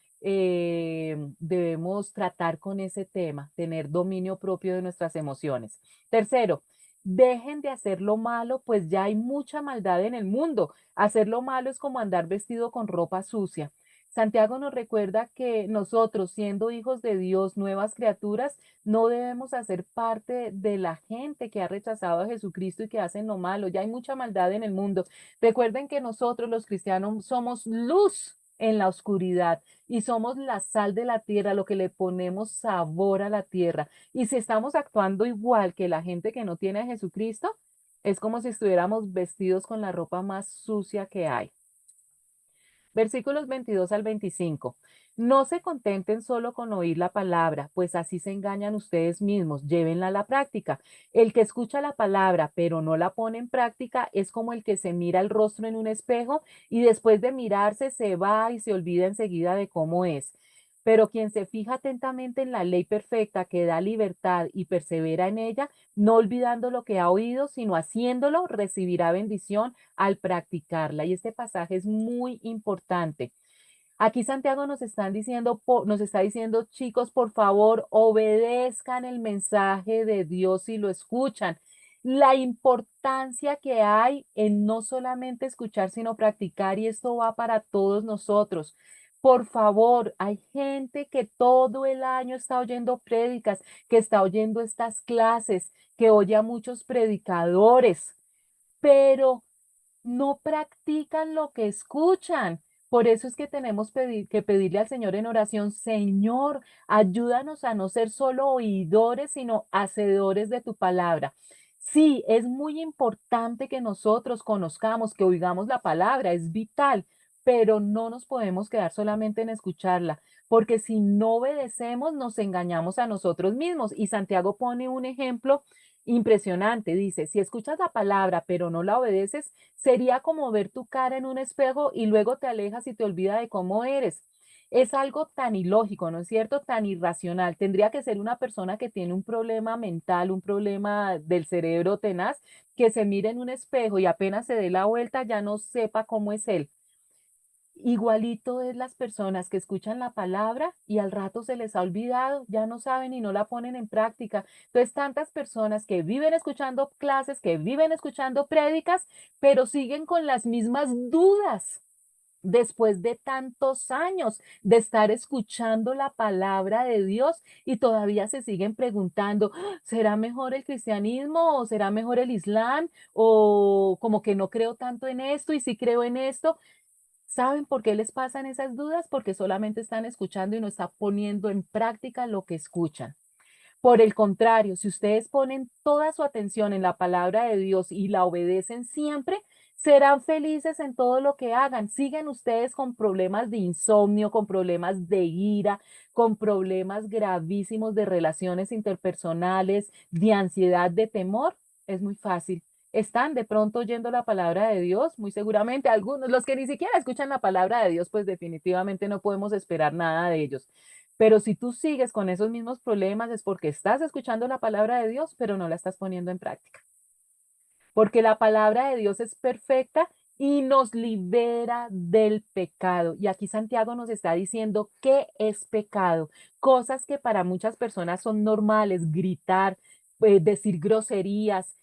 tratar con ese tema, tener dominio propio de nuestras emociones. Tercero, dejen de hacer lo malo, pues ya hay mucha maldad en el mundo. Hacer lo malo es como andar vestido con ropa sucia. Santiago nos recuerda que nosotros, siendo hijos de Dios, nuevas criaturas, no debemos hacer parte de la gente que ha rechazado a Jesucristo y que hacen lo malo. Ya hay mucha maldad en el mundo. Recuerden que nosotros los cristianos somos luz en la oscuridad y somos la sal de la tierra, lo que le ponemos sabor a la tierra. Y si estamos actuando igual que la gente que no tiene a Jesucristo, es como si estuviéramos vestidos con la ropa más sucia que hay. Versículos 22 al 25. No se contenten solo con oír la palabra, pues así se engañan ustedes mismos. Llévenla a la práctica. El que escucha la palabra, pero no la pone en práctica, es como el que se mira el rostro en un espejo y después de mirarse se va y se olvida enseguida de cómo es. pero quien se fija atentamente en la ley perfecta que da libertad y persevera en ella, no olvidando lo que ha oído, sino haciéndolo, recibirá bendición al practicarla. Y este pasaje es muy importante. Aquí Santiago nos está diciendo, chicos, por favor, obedezcan el mensaje de Dios si lo escuchan. La importancia que hay en no solamente escuchar, sino practicar, y esto va para todos nosotros. Por favor, hay gente que todo el año está oyendo prédicas, que está oyendo estas clases, que oye a muchos predicadores, pero no practican lo que escuchan. Por eso es que tenemos que pedirle al Señor en oración, Señor, ayúdanos a no ser solo oidores, sino hacedores de tu palabra. Sí, es muy importante que nosotros conozcamos, que oigamos la palabra, es vital, pero no nos podemos quedar solamente en escucharla, porque si no obedecemos, nos engañamos a nosotros mismos. Y Santiago pone un ejemplo impresionante. Dice, si escuchas la palabra, pero no la obedeces, sería como ver tu cara en un espejo y luego te alejas y te olvida de cómo eres. Es algo tan ilógico, ¿no es cierto? Tan irracional. Tendría que ser una persona que tiene un problema mental, un problema del cerebro tenaz, que se mire en un espejo y apenas se dé la vuelta ya no sepa cómo es él. Igualito es las personas que escuchan la palabra y al rato se les ha olvidado, ya no saben y no la ponen en práctica. Entonces, tantas personas que viven escuchando clases, que viven escuchando prédicas, pero siguen con las mismas dudas después de tantos años de estar escuchando la palabra de Dios y todavía se siguen preguntando, ¿será mejor el cristianismo o será mejor el islam? O como que no creo tanto en esto y sí creo en esto. ¿Saben por qué les pasan esas dudas? Porque solamente están escuchando y no están poniendo en práctica lo que escuchan. Por el contrario, si ustedes ponen toda su atención en la palabra de Dios y la obedecen siempre, serán felices en todo lo que hagan. Siguen ustedes con problemas de insomnio, con problemas de ira, con problemas gravísimos de relaciones interpersonales, de ansiedad, de temor. Es muy fácil. Están de pronto oyendo la palabra de Dios, muy seguramente algunos, los que ni siquiera escuchan la palabra de Dios, pues definitivamente no podemos esperar nada de ellos. Pero si tú sigues con esos mismos problemas es porque estás escuchando la palabra de Dios, pero no la estás poniendo en práctica. Porque la palabra de Dios es perfecta y nos libera del pecado. Y aquí Santiago nos está diciendo qué es pecado. Cosas que para muchas personas son normales, gritar, decir groserías,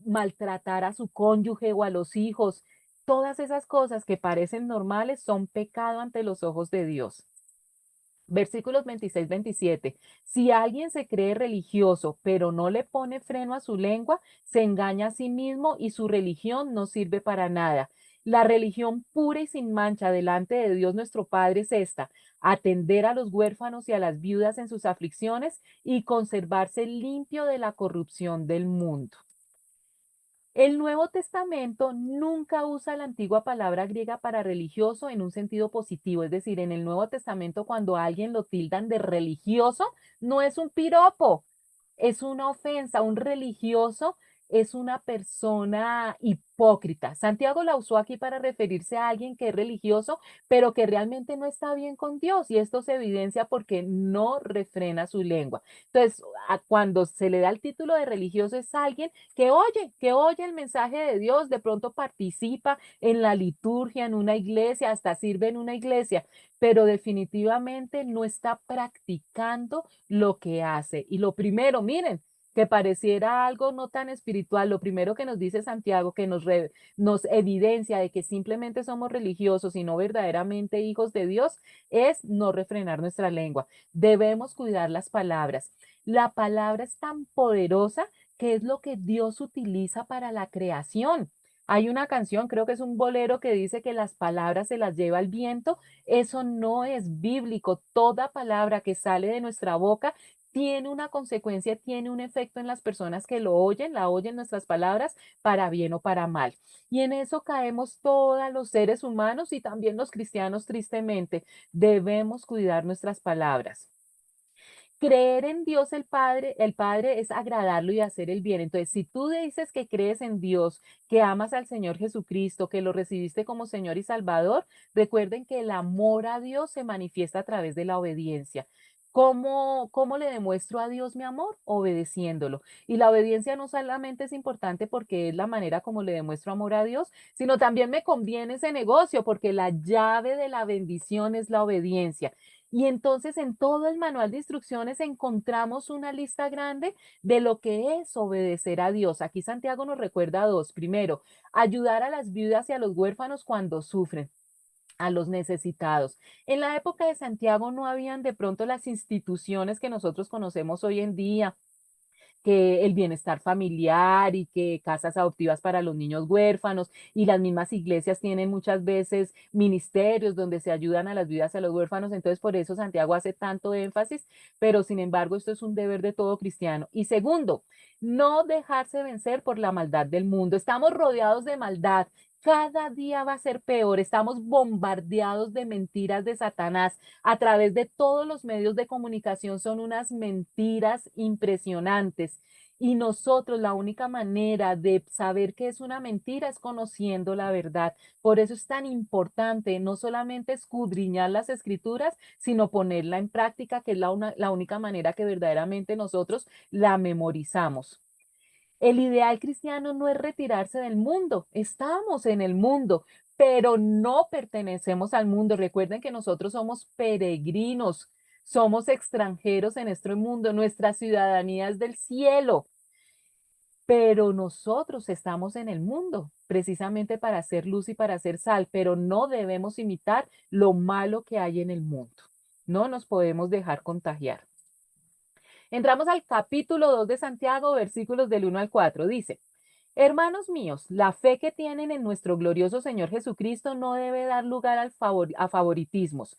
maltratar a su cónyuge o a los hijos. Todas esas cosas que parecen normales son pecado ante los ojos de Dios. Versículos 26, 27. Si alguien se cree religioso, pero no le pone freno a su lengua, se engaña a sí mismo y su religión no sirve para nada. La religión pura y sin mancha delante de Dios nuestro Padre es esta: atender a los huérfanos y a las viudas en sus aflicciones y conservarse limpio de la corrupción del mundo. El Nuevo Testamento nunca usa la antigua palabra griega para religioso en un sentido positivo, es decir, en el Nuevo Testamento cuando a alguien lo tildan de religioso, no es un piropo, es una ofensa. Un religioso es una persona hipócrita. Santiago la usó aquí para referirse a alguien que es religioso, pero que realmente no está bien con Dios, y esto se evidencia porque no refrena su lengua. Entonces, cuando se le da el título de religioso es alguien que oye el mensaje de Dios, de pronto participa en la liturgia, en una iglesia, hasta sirve en una iglesia, pero definitivamente no está practicando lo que hace. Y lo primero, miren, que pareciera algo no tan espiritual, lo primero que nos dice Santiago, que nos evidencia de que simplemente somos religiosos y no verdaderamente hijos de Dios, es no refrenar nuestra lengua. Debemos cuidar las palabras. La palabra es tan poderosa que es lo que Dios utiliza para la creación. Hay una canción, creo que es un bolero, que dice que las palabras se las lleva el viento. Eso no es bíblico. Toda palabra que sale de nuestra boca tiene una consecuencia, tiene un efecto en las personas que lo oyen, la oyen nuestras palabras, para bien o para mal. Y en eso caemos todos los seres humanos y también los cristianos, tristemente. Debemos cuidar nuestras palabras. Creer en Dios el Padre es agradarlo y hacer el bien. Entonces, si tú dices que crees en Dios, que amas al Señor Jesucristo, que lo recibiste como Señor y Salvador, recuerden que el amor a Dios se manifiesta a través de la obediencia. ¿Cómo le demuestro a Dios mi amor? Obedeciéndolo. Y la obediencia no solamente es importante porque es la manera como le demuestro amor a Dios, sino también me conviene ese negocio porque la llave de la bendición es la obediencia. Y entonces en todo el manual de instrucciones encontramos una lista grande de lo que es obedecer a Dios. Aquí Santiago nos recuerda dos. Primero, ayudar a las viudas y a los huérfanos cuando sufren, a los necesitados. En la época de Santiago no habían de pronto las instituciones que nosotros conocemos hoy en día, que el bienestar familiar y que casas adoptivas para los niños huérfanos y las mismas iglesias tienen muchas veces ministerios donde se ayudan a las vidas a los huérfanos, entonces por eso Santiago hace tanto énfasis, pero sin embargo esto es un deber de todo cristiano. Y segundo, no dejarse vencer por la maldad del mundo. Estamos rodeados de maldad. Cada día va a ser peor. Estamos bombardeados de mentiras de Satanás a través de todos los medios de comunicación. Son unas mentiras impresionantes. Y nosotros la única manera de saber que es una mentira es conociendo la verdad. Por eso es tan importante no solamente escudriñar las escrituras, sino ponerla en práctica, que es la única manera que verdaderamente nosotros la memorizamos. El ideal cristiano no es retirarse del mundo, estamos en el mundo, pero no pertenecemos al mundo. Recuerden que nosotros somos peregrinos, somos extranjeros en este mundo, nuestra ciudadanía es del cielo, pero nosotros estamos en el mundo precisamente para hacer luz y para hacer sal, pero no debemos imitar lo malo que hay en el mundo. No nos podemos dejar contagiar. Entramos al capítulo 2 de Santiago, versículos del 1 al 4. Dice, hermanos míos, la fe que tienen en nuestro glorioso Señor Jesucristo no debe dar lugar a favoritismos.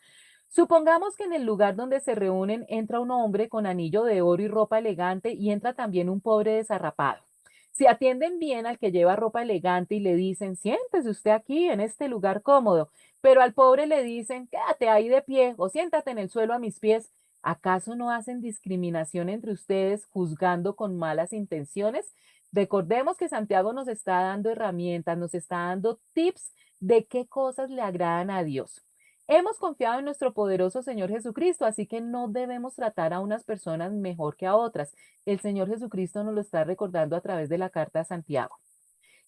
Supongamos que en el lugar donde se reúnen entra un hombre con anillo de oro y ropa elegante y entra también un pobre desarrapado. Si atienden bien al que lleva ropa elegante y le dicen, siéntese usted aquí en este lugar cómodo, pero al pobre le dicen, quédate ahí de pie o siéntate en el suelo a mis pies, ¿acaso no hacen discriminación entre ustedes juzgando con malas intenciones? Recordemos que Santiago nos está dando herramientas, nos está dando tips de qué cosas le agradan a Dios. Hemos confiado en nuestro poderoso Señor Jesucristo, así que no debemos tratar a unas personas mejor que a otras. El Señor Jesucristo nos lo está recordando a través de la carta a Santiago.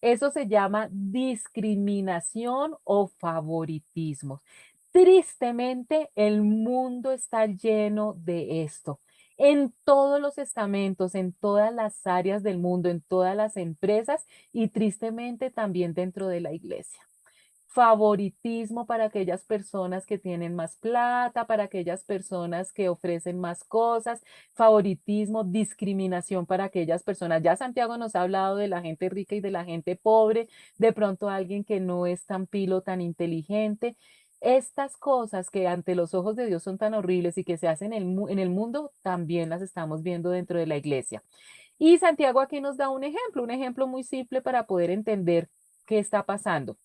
Eso se llama discriminación o favoritismo. Tristemente, el mundo está lleno de esto. En todos los estamentos, en todas las áreas del mundo, en todas las empresas y tristemente también dentro de la iglesia. Favoritismo para aquellas personas que tienen más plata, para aquellas personas que ofrecen más cosas, favoritismo, discriminación para aquellas personas. Ya Santiago nos ha hablado de la gente rica y de la gente pobre, de pronto alguien que no es tan pilo, tan inteligente. Estas cosas que ante los ojos de Dios son tan horribles y que se hacen en el mundo, también las estamos viendo dentro de la iglesia. Y Santiago aquí nos da un ejemplo muy simple para poder entender qué está pasando.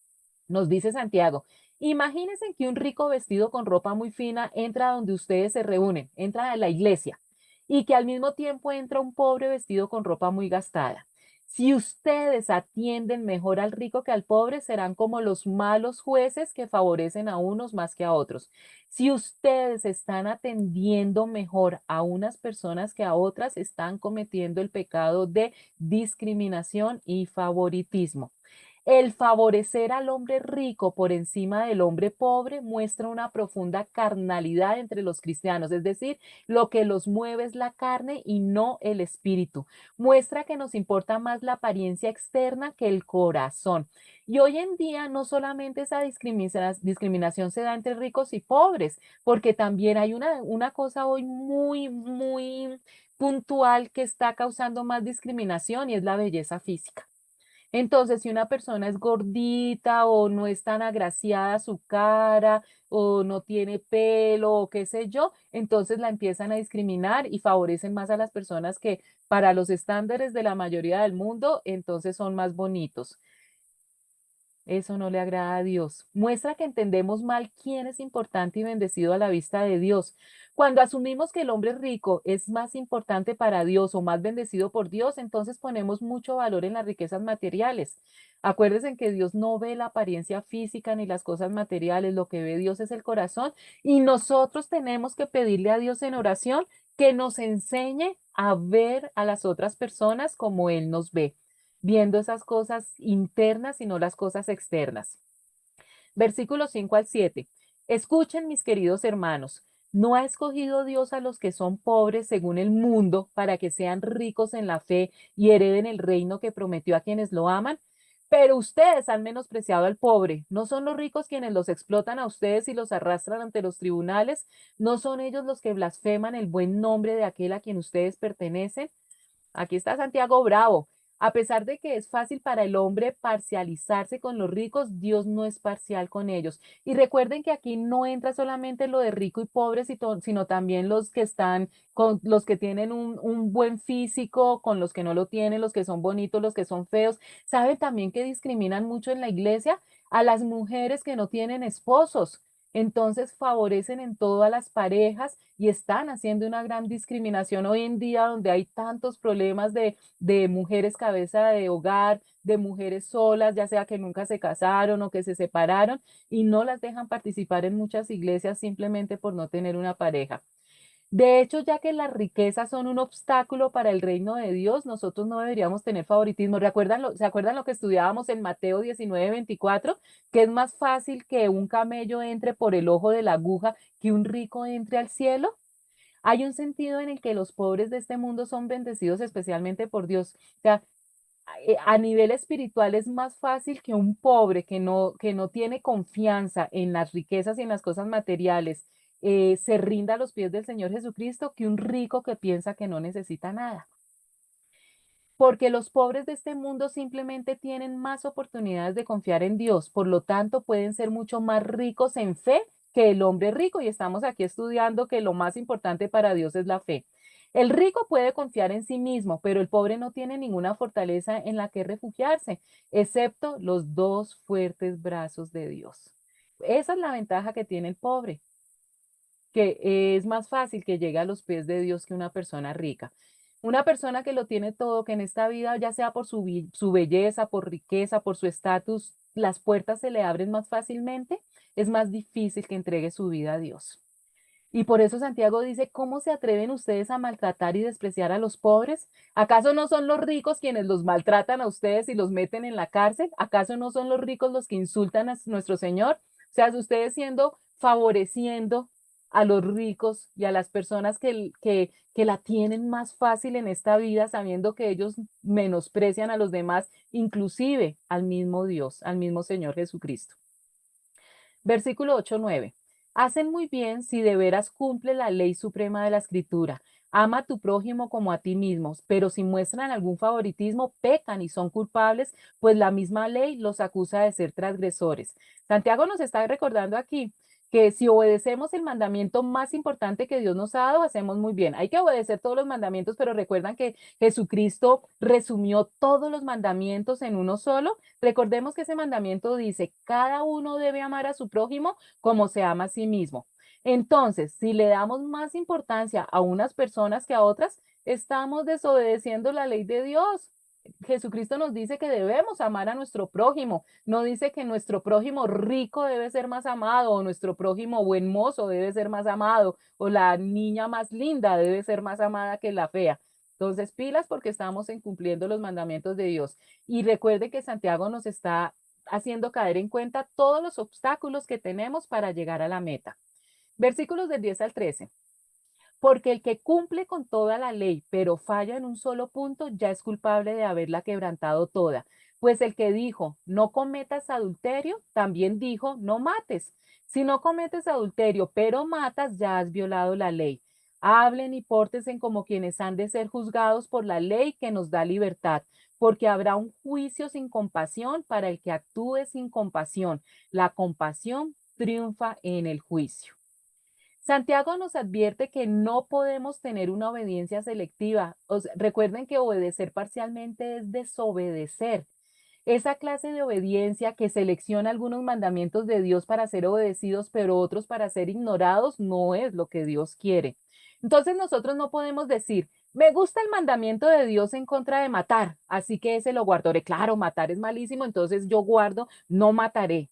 Nos dice Santiago, imagínense que un rico vestido con ropa muy fina entra donde ustedes se reúnen, entra a la iglesia, y que al mismo tiempo entra un pobre vestido con ropa muy gastada. Si ustedes atienden mejor al rico que al pobre, serán como los malos jueces que favorecen a unos más que a otros. Si ustedes están atendiendo mejor a unas personas que a otras, están cometiendo el pecado de discriminación y favoritismo. El favorecer al hombre rico por encima del hombre pobre muestra una profunda carnalidad entre los cristianos, es decir, lo que los mueve es la carne y no el espíritu. Muestra que nos importa más la apariencia externa que el corazón. Y hoy en día no solamente esa discriminación se da entre ricos y pobres, porque también hay una cosa hoy muy puntual que está causando más discriminación y es la belleza física. Entonces, si una persona es gordita o no es tan agraciada su cara o no tiene pelo o qué sé yo, entonces la empiezan a discriminar y favorecen más a las personas que para los estándares de la mayoría del mundo, entonces son más bonitos. Eso no le agrada a Dios. Muestra que entendemos mal quién es importante y bendecido a la vista de Dios. Cuando asumimos que el hombre rico es más importante para Dios o más bendecido por Dios, entonces ponemos mucho valor en las riquezas materiales. Acuérdense que Dios no ve la apariencia física ni las cosas materiales, lo que ve Dios es el corazón y nosotros tenemos que pedirle a Dios en oración que nos enseñe a ver a las otras personas como Él nos ve, viendo esas cosas internas y no las cosas externas. Versículos 5 al 7. Escuchen, mis queridos hermanos, ¿no ha escogido Dios a los que son pobres según el mundo para que sean ricos en la fe y hereden el reino que prometió a quienes lo aman? Pero ustedes han menospreciado al pobre. ¿No son los ricos quienes los explotan a ustedes y los arrastran ante los tribunales? ¿No son ellos los que blasfeman el buen nombre de aquel a quien ustedes pertenecen? Aquí está Santiago Bravo. A pesar de que es fácil para el hombre parcializarse con los ricos, Dios no es parcial con ellos. Y recuerden que aquí no entra solamente lo de rico y pobre, sino también los que están con los que tienen un buen físico, con los que no lo tienen, los que son bonitos, los que son feos. ¿Saben también que discriminan mucho en la iglesia? A las mujeres que no tienen esposos. Entonces favorecen en todas las parejas y están haciendo una gran discriminación hoy en día donde hay tantos problemas de mujeres cabeza de hogar, de mujeres solas, ya sea que nunca se casaron o que se separaron y no las dejan participar en muchas iglesias simplemente por no tener una pareja. De hecho, ya que las riquezas son un obstáculo para el reino de Dios, nosotros no deberíamos tener favoritismo. ¿Se acuerdan lo que estudiábamos en Mateo 19:24? Que es más fácil que un camello entre por el ojo de la aguja que un rico entre al cielo. Hay un sentido en el que los pobres de este mundo son bendecidos especialmente por Dios. O sea, a nivel espiritual es más fácil que un pobre que no tiene confianza en las riquezas y en las cosas materiales se rinda a los pies del Señor Jesucristo que un rico que piensa que no necesita nada. Porque los pobres de este mundo simplemente tienen más oportunidades de confiar en Dios, por lo tanto pueden ser mucho más ricos en fe que el hombre rico y estamos aquí estudiando que lo más importante para Dios es la fe. El rico puede confiar en sí mismo, pero el pobre no tiene ninguna fortaleza en la que refugiarse, excepto los dos fuertes brazos de Dios. Esa es la ventaja que tiene el pobre, que es más fácil que llegue a los pies de Dios que una persona rica. Una persona que lo tiene todo, que en esta vida, ya sea por su belleza, por riqueza, por su estatus, las puertas se le abren más fácilmente, es más difícil que entregue su vida a Dios. Y por eso Santiago dice, ¿cómo se atreven ustedes a maltratar y despreciar a los pobres? ¿Acaso no son los ricos quienes los maltratan a ustedes y los meten en la cárcel? ¿Acaso no son los ricos los que insultan a nuestro Señor? O sea, ustedes favoreciendo a los ricos y a las personas que la tienen más fácil en esta vida, sabiendo que ellos menosprecian a los demás, inclusive al mismo Dios, al mismo Señor Jesucristo. Versículo 8-9. Hacen muy bien si de veras cumple la ley suprema de la Escritura. Ama a tu prójimo como a ti mismos, pero si muestran algún favoritismo, pecan y son culpables, pues la misma ley los acusa de ser transgresores. Santiago nos está recordando aquí que si obedecemos el mandamiento más importante que Dios nos ha dado, hacemos muy bien. Hay que obedecer todos los mandamientos, pero recuerdan que Jesucristo resumió todos los mandamientos en uno solo. Recordemos que ese mandamiento dice, cada uno debe amar a su prójimo como se ama a sí mismo. Entonces, si le damos más importancia a unas personas que a otras, estamos desobedeciendo la ley de Dios. Jesucristo nos dice que debemos amar a nuestro prójimo, no dice que nuestro prójimo rico debe ser más amado, o nuestro prójimo buen mozo debe ser más amado, o la niña más linda debe ser más amada que la fea. Entonces, pilas porque estamos incumpliendo los mandamientos de Dios. Y recuerde que Santiago nos está haciendo caer en cuenta todos los obstáculos que tenemos para llegar a la meta. Versículos del 10 al 13. Porque el que cumple con toda la ley, pero falla en un solo punto, ya es culpable de haberla quebrantado toda. Pues el que dijo, no cometas adulterio, también dijo, no mates. Si no cometes adulterio, pero matas, ya has violado la ley. Hablen y pórtense como quienes han de ser juzgados por la ley que nos da libertad, porque habrá un juicio sin compasión para el que actúe sin compasión. La compasión triunfa en el juicio. Santiago nos advierte que no podemos tener una obediencia selectiva. Recuerden que obedecer parcialmente es desobedecer. Esa clase de obediencia que selecciona algunos mandamientos de Dios para ser obedecidos, pero otros para ser ignorados, no es lo que Dios quiere. Entonces nosotros no podemos decir, me gusta el mandamiento de Dios en contra de matar, así que ese lo guardaré. Claro, matar es malísimo, entonces yo guardo, no mataré.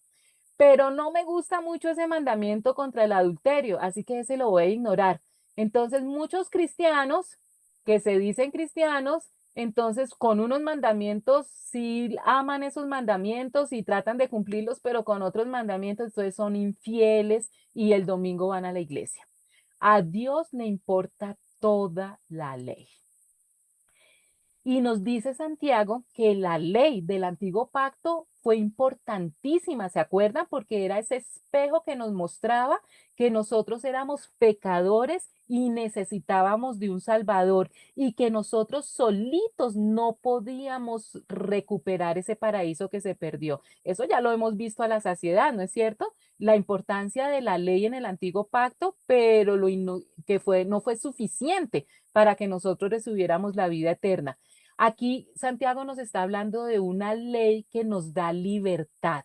Pero no me gusta mucho ese mandamiento contra el adulterio, así que ese lo voy a ignorar. Entonces, muchos cristianos que se dicen cristianos, entonces con unos mandamientos sí aman esos mandamientos y tratan de cumplirlos, pero con otros mandamientos, entonces son infieles y el domingo van a la iglesia. A Dios le importa toda la ley. Y nos dice Santiago que la ley del antiguo pacto fue importantísima, ¿se acuerdan? Porque era ese espejo que nos mostraba que nosotros éramos pecadores y necesitábamos de un Salvador y que nosotros solitos no podíamos recuperar ese paraíso que se perdió. Eso ya lo hemos visto a la saciedad, ¿no es cierto? La importancia de la ley en el antiguo pacto, pero que no fue suficiente para que nosotros recibiéramos la vida eterna. Aquí Santiago nos está hablando de una ley que nos da libertad.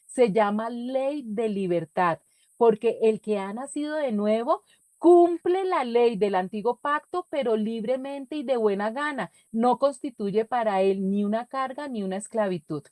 Se llama ley de libertad, porque el que ha nacido de nuevo cumple la ley del antiguo pacto, pero libremente y de buena gana. No constituye para él ni una carga ni una esclavitud.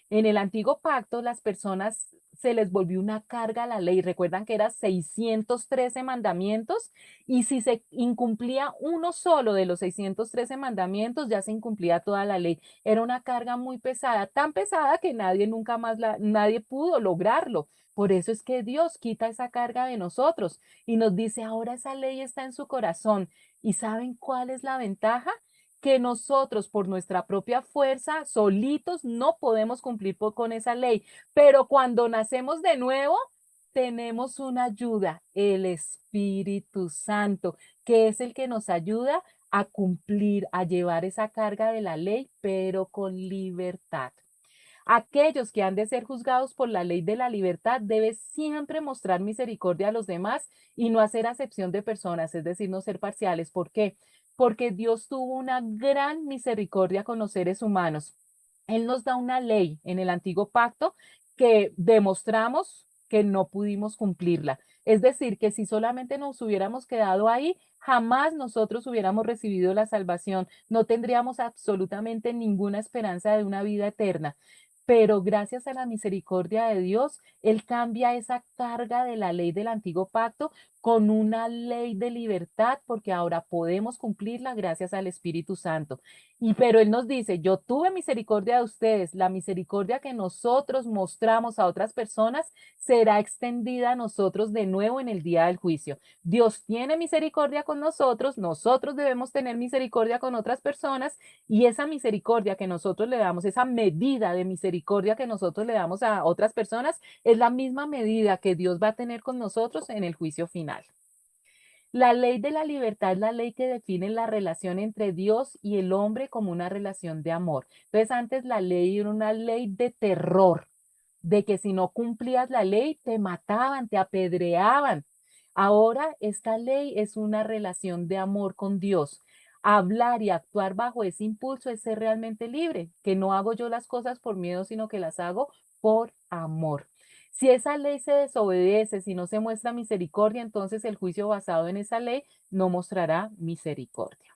En el antiguo pacto, las personas se les volvió una carga a la ley. Recuerdan que eran 613 mandamientos y si se incumplía uno solo de los 613 mandamientos, ya se incumplía toda la ley. Era una carga muy pesada, tan pesada que nadie pudo lograrlo. Por eso es que Dios quita esa carga de nosotros y nos dice, ahora esa ley está en su corazón. ¿Y saben cuál es la ventaja? Que nosotros por nuestra propia fuerza, solitos, no podemos cumplir con esa ley. Pero cuando nacemos de nuevo, tenemos una ayuda, el Espíritu Santo, que es el que nos ayuda a cumplir, a llevar esa carga de la ley, pero con libertad. Aquellos que han de ser juzgados por la ley de la libertad deben siempre mostrar misericordia a los demás y no hacer acepción de personas, es decir, no ser parciales. ¿Por qué? Porque Dios tuvo una gran misericordia con los seres humanos. Él nos da una ley en el antiguo pacto que demostramos que no pudimos cumplirla. Es decir, que si solamente nos hubiéramos quedado ahí, jamás nosotros hubiéramos recibido la salvación, no tendríamos absolutamente ninguna esperanza de una vida eterna. Pero gracias a la misericordia de Dios, Él cambia esa carga de la ley del antiguo pacto con una ley de libertad, porque ahora podemos cumplirla gracias al Espíritu Santo. Y pero Él nos dice, yo tuve misericordia de ustedes, la misericordia que nosotros mostramos a otras personas será extendida a nosotros de nuevo en el día del juicio. Dios tiene misericordia con nosotros, nosotros debemos tener misericordia con otras personas y esa misericordia que nosotros le damos, esa medida de misericordia que nosotros le damos a otras personas, es la misma medida que Dios va a tener con nosotros en el juicio final. La ley de la libertad es la ley que define la relación entre Dios y el hombre como una relación de amor. Entonces, antes la ley era una ley de terror, de que si no cumplías la ley, te mataban, te apedreaban. Ahora esta ley es una relación de amor con Dios. Hablar y actuar bajo ese impulso es ser realmente libre, que no hago yo las cosas por miedo, sino que las hago por amor. Si esa ley se desobedece, si no se muestra misericordia, entonces el juicio basado en esa ley no mostrará misericordia.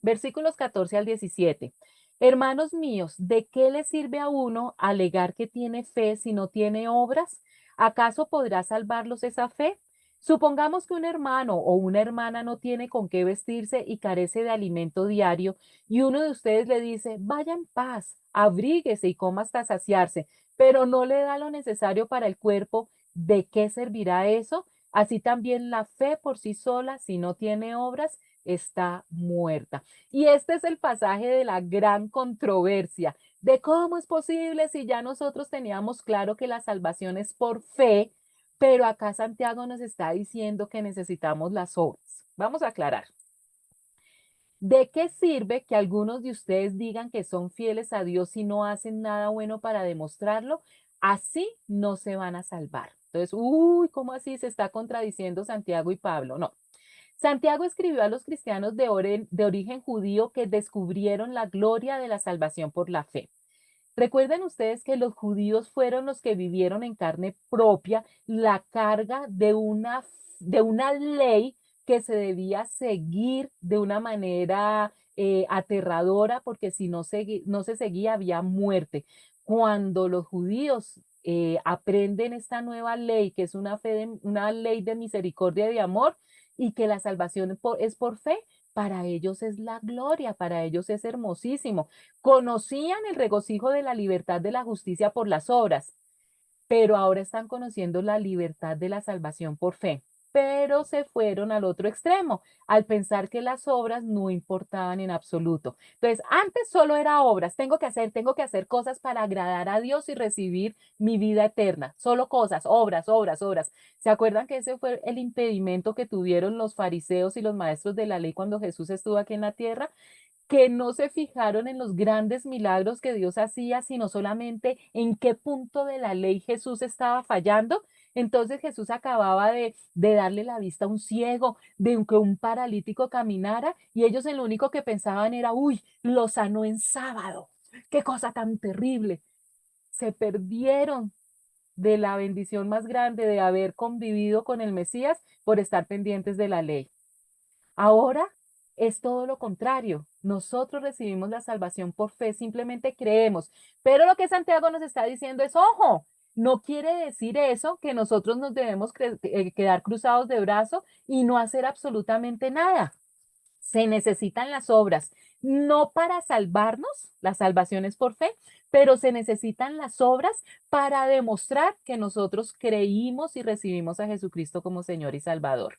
Versículos 14 al 17. Hermanos míos, ¿de qué le sirve a uno alegar que tiene fe si no tiene obras? ¿Acaso podrá salvarlos esa fe? Supongamos que un hermano o una hermana no tiene con qué vestirse y carece de alimento diario, y uno de ustedes le dice, vaya en paz, abríguese y coma hasta saciarse, pero no le da lo necesario para el cuerpo. ¿De qué servirá eso? Así también la fe por sí sola, si no tiene obras, está muerta. Y este es el pasaje de la gran controversia de cómo es posible si ya nosotros teníamos claro que la salvación es por fe, pero acá Santiago nos está diciendo que necesitamos las obras. Vamos a aclarar. ¿De qué sirve que algunos de ustedes digan que son fieles a Dios si no hacen nada bueno para demostrarlo? Así no se van a salvar. Entonces, uy, ¿cómo así se está contradiciendo Santiago y Pablo? No. Santiago escribió a los cristianos de origen judío que descubrieron la gloria de la salvación por la fe. Recuerden ustedes que los judíos fueron los que vivieron en carne propia la carga de una ley que se debía seguir de una manera aterradora, porque si no se seguía había muerte. Cuando los judíos aprenden esta nueva ley, que es una ley de misericordia y de amor, y que la salvación es por fe, para ellos es la gloria, para ellos es hermosísimo. Conocían el regocijo de la libertad de la justicia por las obras, pero ahora están conociendo la libertad de la salvación por fe. Pero se fueron al otro extremo, al pensar que las obras no importaban en absoluto. Entonces, antes solo era obras, tengo que hacer cosas para agradar a Dios y recibir mi vida eterna. Solo cosas, obras, obras, obras. ¿Se acuerdan que ese fue el impedimento que tuvieron los fariseos y los maestros de la ley cuando Jesús estuvo aquí en la tierra? Que no se fijaron en los grandes milagros que Dios hacía, sino solamente en qué punto de la ley Jesús estaba fallando. Entonces Jesús acababa de darle la vista a un ciego, de que un paralítico caminara, y ellos en lo único que pensaban era, uy, lo sanó en sábado. Qué cosa tan terrible. Se perdieron de la bendición más grande de haber convivido con el Mesías por estar pendientes de la ley. Ahora es todo lo contrario. Nosotros recibimos la salvación por fe, simplemente creemos. Pero lo que Santiago nos está diciendo es, ojo, no quiere decir eso que nosotros nos debemos quedar cruzados de brazos y no hacer absolutamente nada. Se necesitan las obras, no para salvarnos, la salvación es por fe, pero se necesitan las obras para demostrar que nosotros creímos y recibimos a Jesucristo como Señor y Salvador.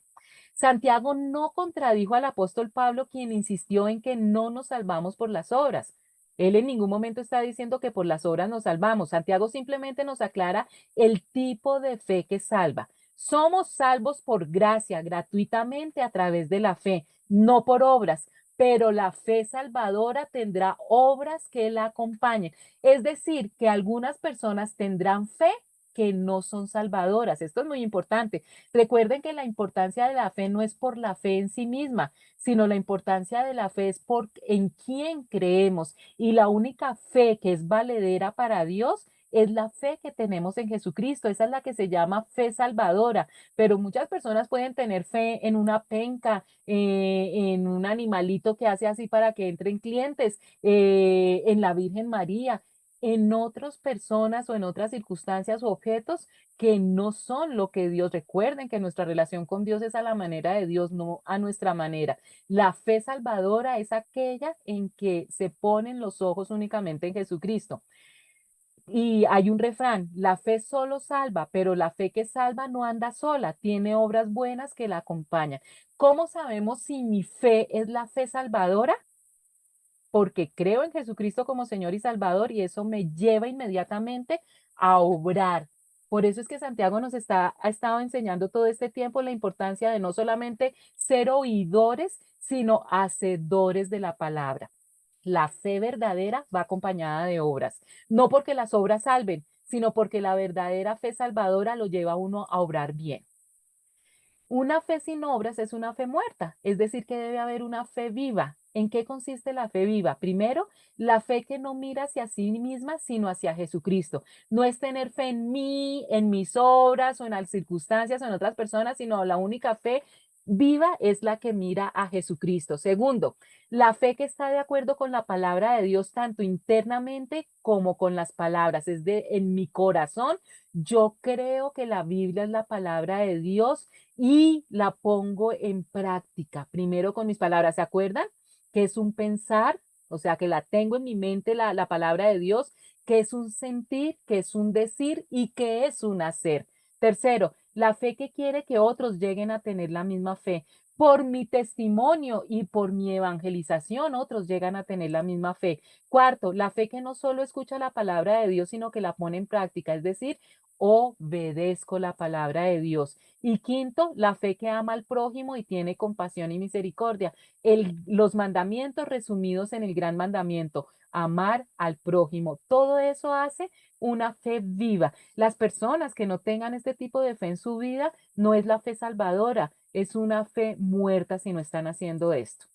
Santiago no contradijo al apóstol Pablo, quien insistió en que no nos salvamos por las obras. Él en ningún momento está diciendo que por las obras nos salvamos. Santiago simplemente nos aclara el tipo de fe que salva. Somos salvos por gracia, gratuitamente a través de la fe, no por obras, pero la fe salvadora tendrá obras que la acompañen. Es decir, que algunas personas tendrán fe que no son salvadoras. Esto es muy importante. Recuerden que la importancia de la fe no es por la fe en sí misma, sino la importancia de la fe es por en quién creemos. Y la única fe que es valedera para Dios es la fe que tenemos en Jesucristo. Esa es la que se llama fe salvadora. Pero muchas personas pueden tener fe en una penca, en un animalito que hace así para que entren clientes, en la Virgen María, en otras personas o en otras circunstancias o objetos que no son lo que Dios. Recuerden que nuestra relación con Dios es a la manera de Dios, no a nuestra manera. La fe salvadora es aquella en que se ponen los ojos únicamente en Jesucristo. Y hay un refrán, la fe solo salva, pero la fe que salva no anda sola, tiene obras buenas que la acompañan. ¿Cómo sabemos si mi fe es la fe salvadora? Porque creo en Jesucristo como Señor y Salvador y eso me lleva inmediatamente a obrar. Por eso es que Santiago ha estado enseñando todo este tiempo la importancia de no solamente ser oidores, sino hacedores de la palabra. La fe verdadera va acompañada de obras, no porque las obras salven, sino porque la verdadera fe salvadora lo lleva a uno a obrar bien. Una fe sin obras es una fe muerta, es decir, que debe haber una fe viva. ¿En qué consiste la fe viva? Primero, la fe que no mira hacia sí misma, sino hacia Jesucristo. No es tener fe en mí, en mis obras o en las circunstancias o en otras personas, sino la única fe viva es la que mira a Jesucristo. Segundo, la fe que está de acuerdo con la palabra de Dios, tanto internamente como con las palabras. Es de en mi corazón, yo creo que la Biblia es la palabra de Dios y la pongo en práctica. Primero con mis palabras, ¿se acuerdan? Que es un pensar, o sea, que la tengo en mi mente la palabra de Dios, que es un sentir, que es un decir y que es un hacer. Tercero, la fe que quiere que otros lleguen a tener la misma fe. Por mi testimonio y por mi evangelización, otros llegan a tener la misma fe. Cuarto, la fe que no solo escucha la palabra de Dios, sino que la pone en práctica, es decir, obedezco la palabra de Dios. Y quinto, la fe que ama al prójimo y tiene compasión y misericordia. Los mandamientos resumidos en el gran mandamiento, amar al prójimo. Todo eso hace una fe viva. Las personas que no tengan este tipo de fe en su vida, no es la fe salvadora, es una fe muerta si no están haciendo esto.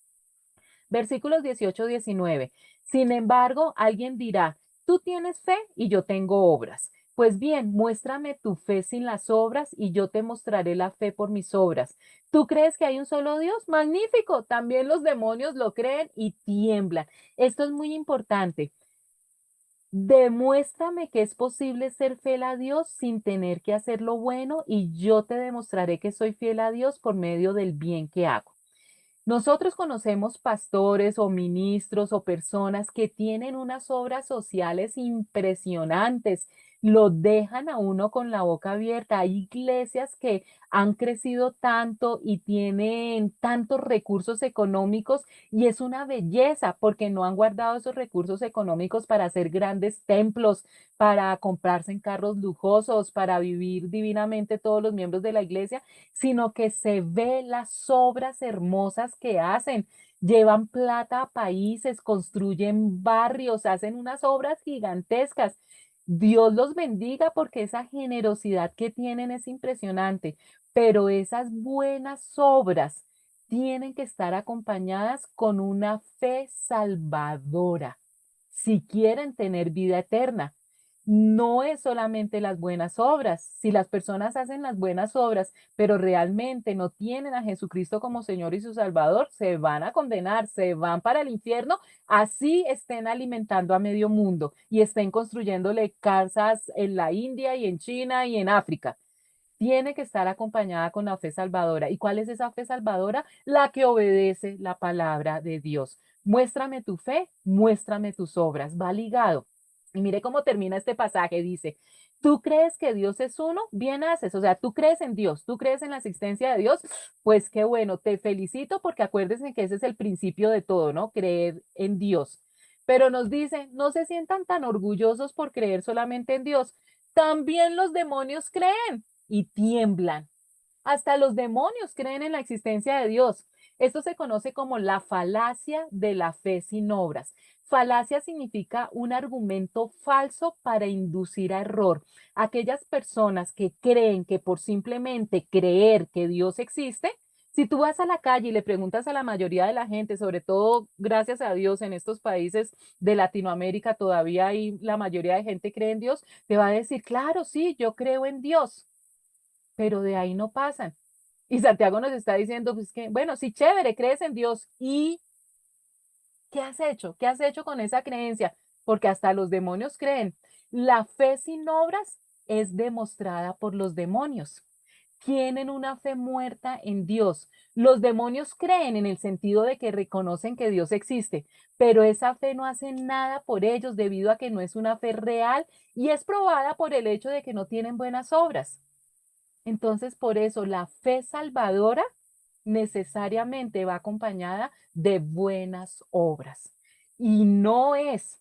Versículos 18-19. Sin embargo, alguien dirá, Tú tienes fe y yo tengo obras. Pues bien, muéstrame tu fe sin las obras y yo te mostraré la fe por mis obras. ¿Tú crees que hay un solo Dios? Magnífico. También los demonios lo creen y tiemblan. Esto es muy importante. Demuéstrame que es posible ser fiel a Dios sin tener que hacer lo bueno y yo te demostraré que soy fiel a Dios por medio del bien que hago. Nosotros conocemos pastores o ministros o personas que tienen unas obras sociales impresionantes, lo dejan a uno con la boca abierta. Hay iglesias que han crecido tanto y tienen tantos recursos económicos y es una belleza porque no han guardado esos recursos económicos para hacer grandes templos, para comprarse en carros lujosos, para vivir divinamente todos los miembros de la iglesia, sino que se ve las obras hermosas que hacen. Llevan plata a países, construyen barrios, hacen unas obras gigantescas. Dios los bendiga porque esa generosidad que tienen es impresionante, pero esas buenas obras tienen que estar acompañadas con una fe salvadora si quieren tener vida eterna. No es solamente las buenas obras. Si las personas hacen las buenas obras, pero realmente no tienen a Jesucristo como Señor y su Salvador, se van a condenar, se van para el infierno, así estén alimentando a medio mundo y estén construyéndole casas en la India y en China y en África. Tiene que estar acompañada con la fe salvadora. ¿Y cuál es esa fe salvadora? La que obedece la palabra de Dios. Muéstrame tu fe, muéstrame tus obras. Va ligado. Y mire cómo termina este pasaje. Dice, ¿tú crees que Dios es uno? Bien haces. O sea, tú crees en Dios, tú crees en la existencia de Dios. Pues qué bueno, te felicito porque acuérdense que ese es el principio de todo, ¿no? Creer en Dios. Pero nos dice, no se sientan tan orgullosos por creer solamente en Dios. También los demonios creen y tiemblan. Hasta los demonios creen en la existencia de Dios. Esto se conoce como la falacia de la fe sin obras. Falacia significa un argumento falso para inducir a error. Aquellas personas que creen que por simplemente creer que Dios existe, si tú vas a la calle y le preguntas a la mayoría de la gente, sobre todo gracias a Dios en estos países de Latinoamérica, todavía hay la mayoría de gente cree en Dios, te va a decir, claro, sí, yo creo en Dios, pero de ahí no pasan. Y Santiago nos está diciendo, pues que, bueno, sí, chévere, crees en Dios. ¿Y qué has hecho? ¿Qué has hecho con esa creencia? Porque hasta los demonios creen. La fe sin obras es demostrada por los demonios. Tienen una fe muerta en Dios. Los demonios creen en el sentido de que reconocen que Dios existe, pero esa fe no hace nada por ellos debido a que no es una fe real y es probada por el hecho de que no tienen buenas obras. Entonces, por eso la fe salvadora necesariamente va acompañada de buenas obras. Y no es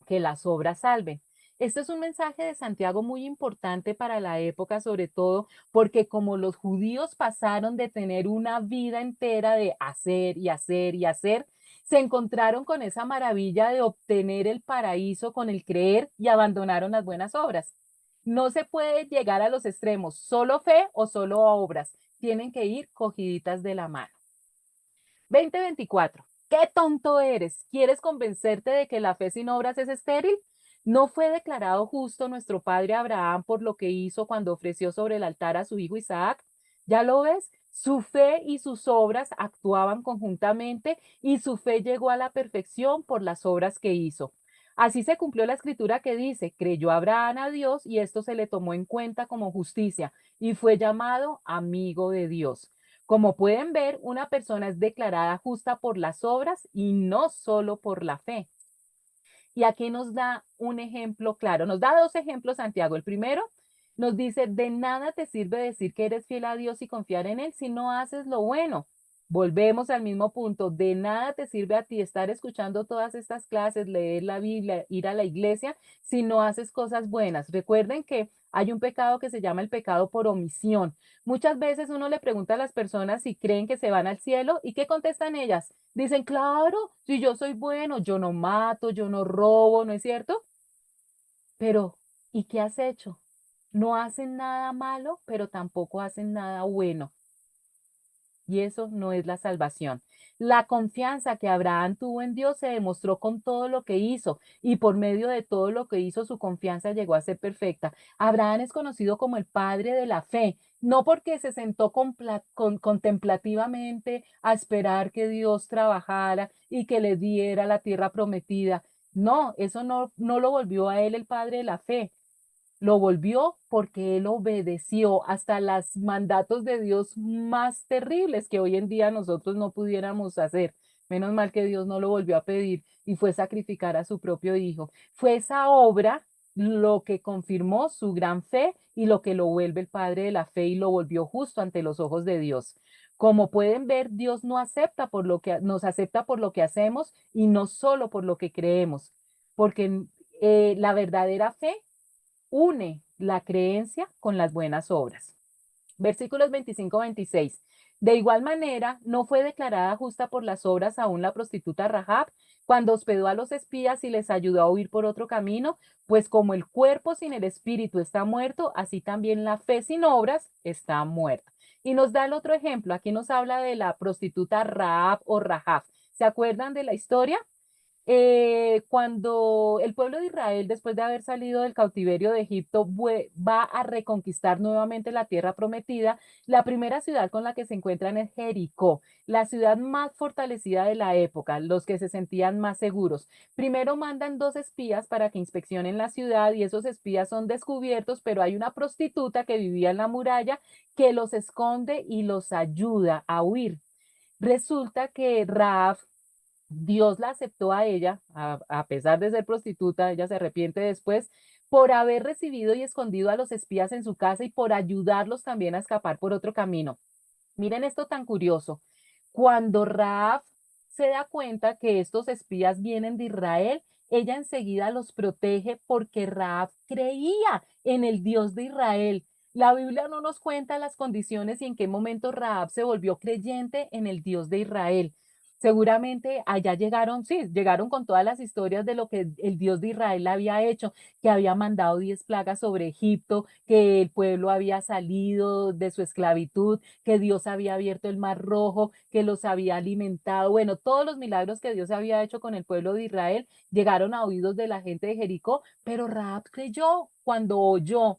que las obras salven. Este es un mensaje de Santiago muy importante para la época, sobre todo porque como los judíos pasaron de tener una vida entera de hacer y hacer y hacer, se encontraron con esa maravilla de obtener el paraíso con el creer y abandonaron las buenas obras. No se puede llegar a los extremos, solo fe o solo obras. Tienen que ir cogiditas de la mano. 2024. ¡Qué tonto eres! ¿Quieres convencerte de que la fe sin obras es estéril? ¿No fue declarado justo nuestro padre Abraham por lo que hizo cuando ofreció sobre el altar a su hijo Isaac? ¿Ya lo ves? Su fe y sus obras actuaban conjuntamente y su fe llegó a la perfección por las obras que hizo. Así se cumplió la escritura que dice, creyó Abraham a Dios y esto se le tomó en cuenta como justicia y fue llamado amigo de Dios. Como pueden ver, una persona es declarada justa por las obras y no solo por la fe. Y aquí nos da un ejemplo claro, nos da dos ejemplos Santiago. El primero nos dice, de nada te sirve decir que eres fiel a Dios y confiar en Él si no haces lo bueno. Volvemos al mismo punto, de nada te sirve a ti estar escuchando todas estas clases, leer la Biblia, ir a la iglesia, si no haces cosas buenas. Recuerden que hay un pecado que se llama el pecado por omisión. Muchas veces uno le pregunta a las personas si creen que se van al cielo y ¿qué contestan ellas? Dicen, claro, si yo soy bueno, yo no mato, yo no robo, ¿no es cierto? Pero, ¿y qué has hecho? No hacen nada malo, pero tampoco hacen nada bueno. y eso no es la salvación. La confianza que Abraham tuvo en Dios se demostró con todo lo que hizo y por medio de todo lo que hizo su confianza llegó a ser perfecta. Abraham es conocido como el padre de la fe, no porque se sentó contemplativamente a esperar que Dios trabajara y que le diera la tierra prometida. No, eso no lo volvió a él el padre de la fe. Lo volvió porque él obedeció hasta los mandatos de Dios más terribles que hoy en día nosotros no pudiéramos hacer. Menos mal que Dios no lo volvió a pedir y fue sacrificar a su propio hijo. Fue esa obra lo que confirmó su gran fe y lo que lo vuelve el padre de la fe y lo volvió justo ante los ojos de Dios. Como pueden ver, Dios no acepta por lo que nos acepta por lo que hacemos y no solo por lo que creemos, porque la verdadera fe une la creencia con las buenas obras. Versículos 25-26. De igual manera, no fue declarada justa por las obras aún la prostituta Rahab cuando hospedó a los espías y les ayudó a huir por otro camino, pues como el cuerpo sin el espíritu está muerto, así también la fe sin obras está muerta. Y nos da el otro ejemplo. Aquí nos habla de la prostituta Rahab o Rahab. ¿Se acuerdan de la historia? Cuando el pueblo de Israel, después de haber salido del cautiverio de Egipto, va a reconquistar nuevamente la tierra prometida, la primera ciudad con la que se encuentran es Jericó, la ciudad más fortalecida de la época, los que se sentían más seguros. Primero mandan dos espías para que inspeccionen la ciudad y esos espías son descubiertos, pero hay una prostituta que vivía en la muralla que los esconde y los ayuda a huir. Resulta que Raab, Dios la aceptó a ella, a pesar de ser prostituta, ella se arrepiente después, por haber recibido y escondido a los espías en su casa y por ayudarlos también a escapar por otro camino. Miren esto tan curioso. Cuando Raab se da cuenta que estos espías vienen de Israel, ella enseguida los protege porque Raab creía en el Dios de Israel. La Biblia no nos cuenta las condiciones y en qué momento Raab se volvió creyente en el Dios de Israel. Seguramente allá llegaron, sí, llegaron con todas las historias de lo que el Dios de Israel había hecho, que había mandado 10 plagas sobre Egipto, que el pueblo había salido de su esclavitud, que Dios había abierto el mar rojo, que los había alimentado. Bueno, todos los milagros que Dios había hecho con el pueblo de Israel llegaron a oídos de la gente de Jericó, pero Rahab creyó cuando oyó.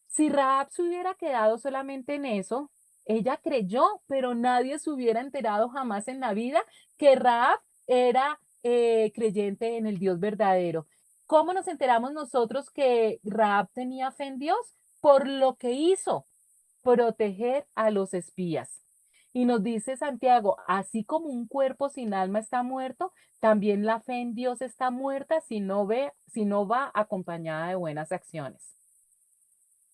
Si Rahab se hubiera quedado solamente en eso, ella creyó, pero nadie se hubiera enterado jamás en la vida que Rahab era creyente en el Dios verdadero. ¿Cómo nos enteramos nosotros que Rahab tenía fe en Dios? Por lo que hizo, proteger a los espías. Y nos dice Santiago, así como un cuerpo sin alma está muerto, también la fe en Dios está muerta si no va acompañada de buenas acciones.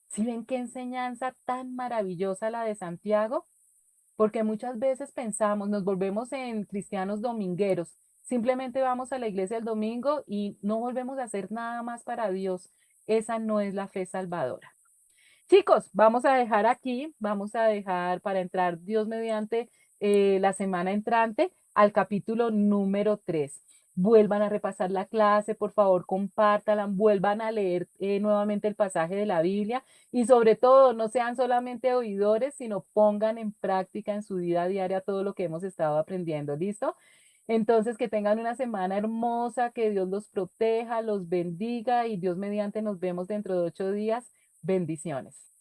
¿Sí ven qué enseñanza tan maravillosa la de Santiago? Porque muchas veces pensamos, nos volvemos en cristianos domingueros, simplemente vamos a la iglesia el domingo y no volvemos a hacer nada más para Dios. Esa no es la fe salvadora. Chicos, vamos a dejar aquí, vamos a dejar para entrar Dios mediante la semana entrante al capítulo número 3. Vuelvan a repasar la clase, por favor, compártanla, vuelvan a leer nuevamente el pasaje de la Biblia y sobre todo no sean solamente oidores, sino pongan en práctica en su vida diaria todo lo que hemos estado aprendiendo. ¿Listo? Entonces, que tengan una semana hermosa, que Dios los proteja, los bendiga y Dios mediante nos vemos dentro de 8 días. Bendiciones.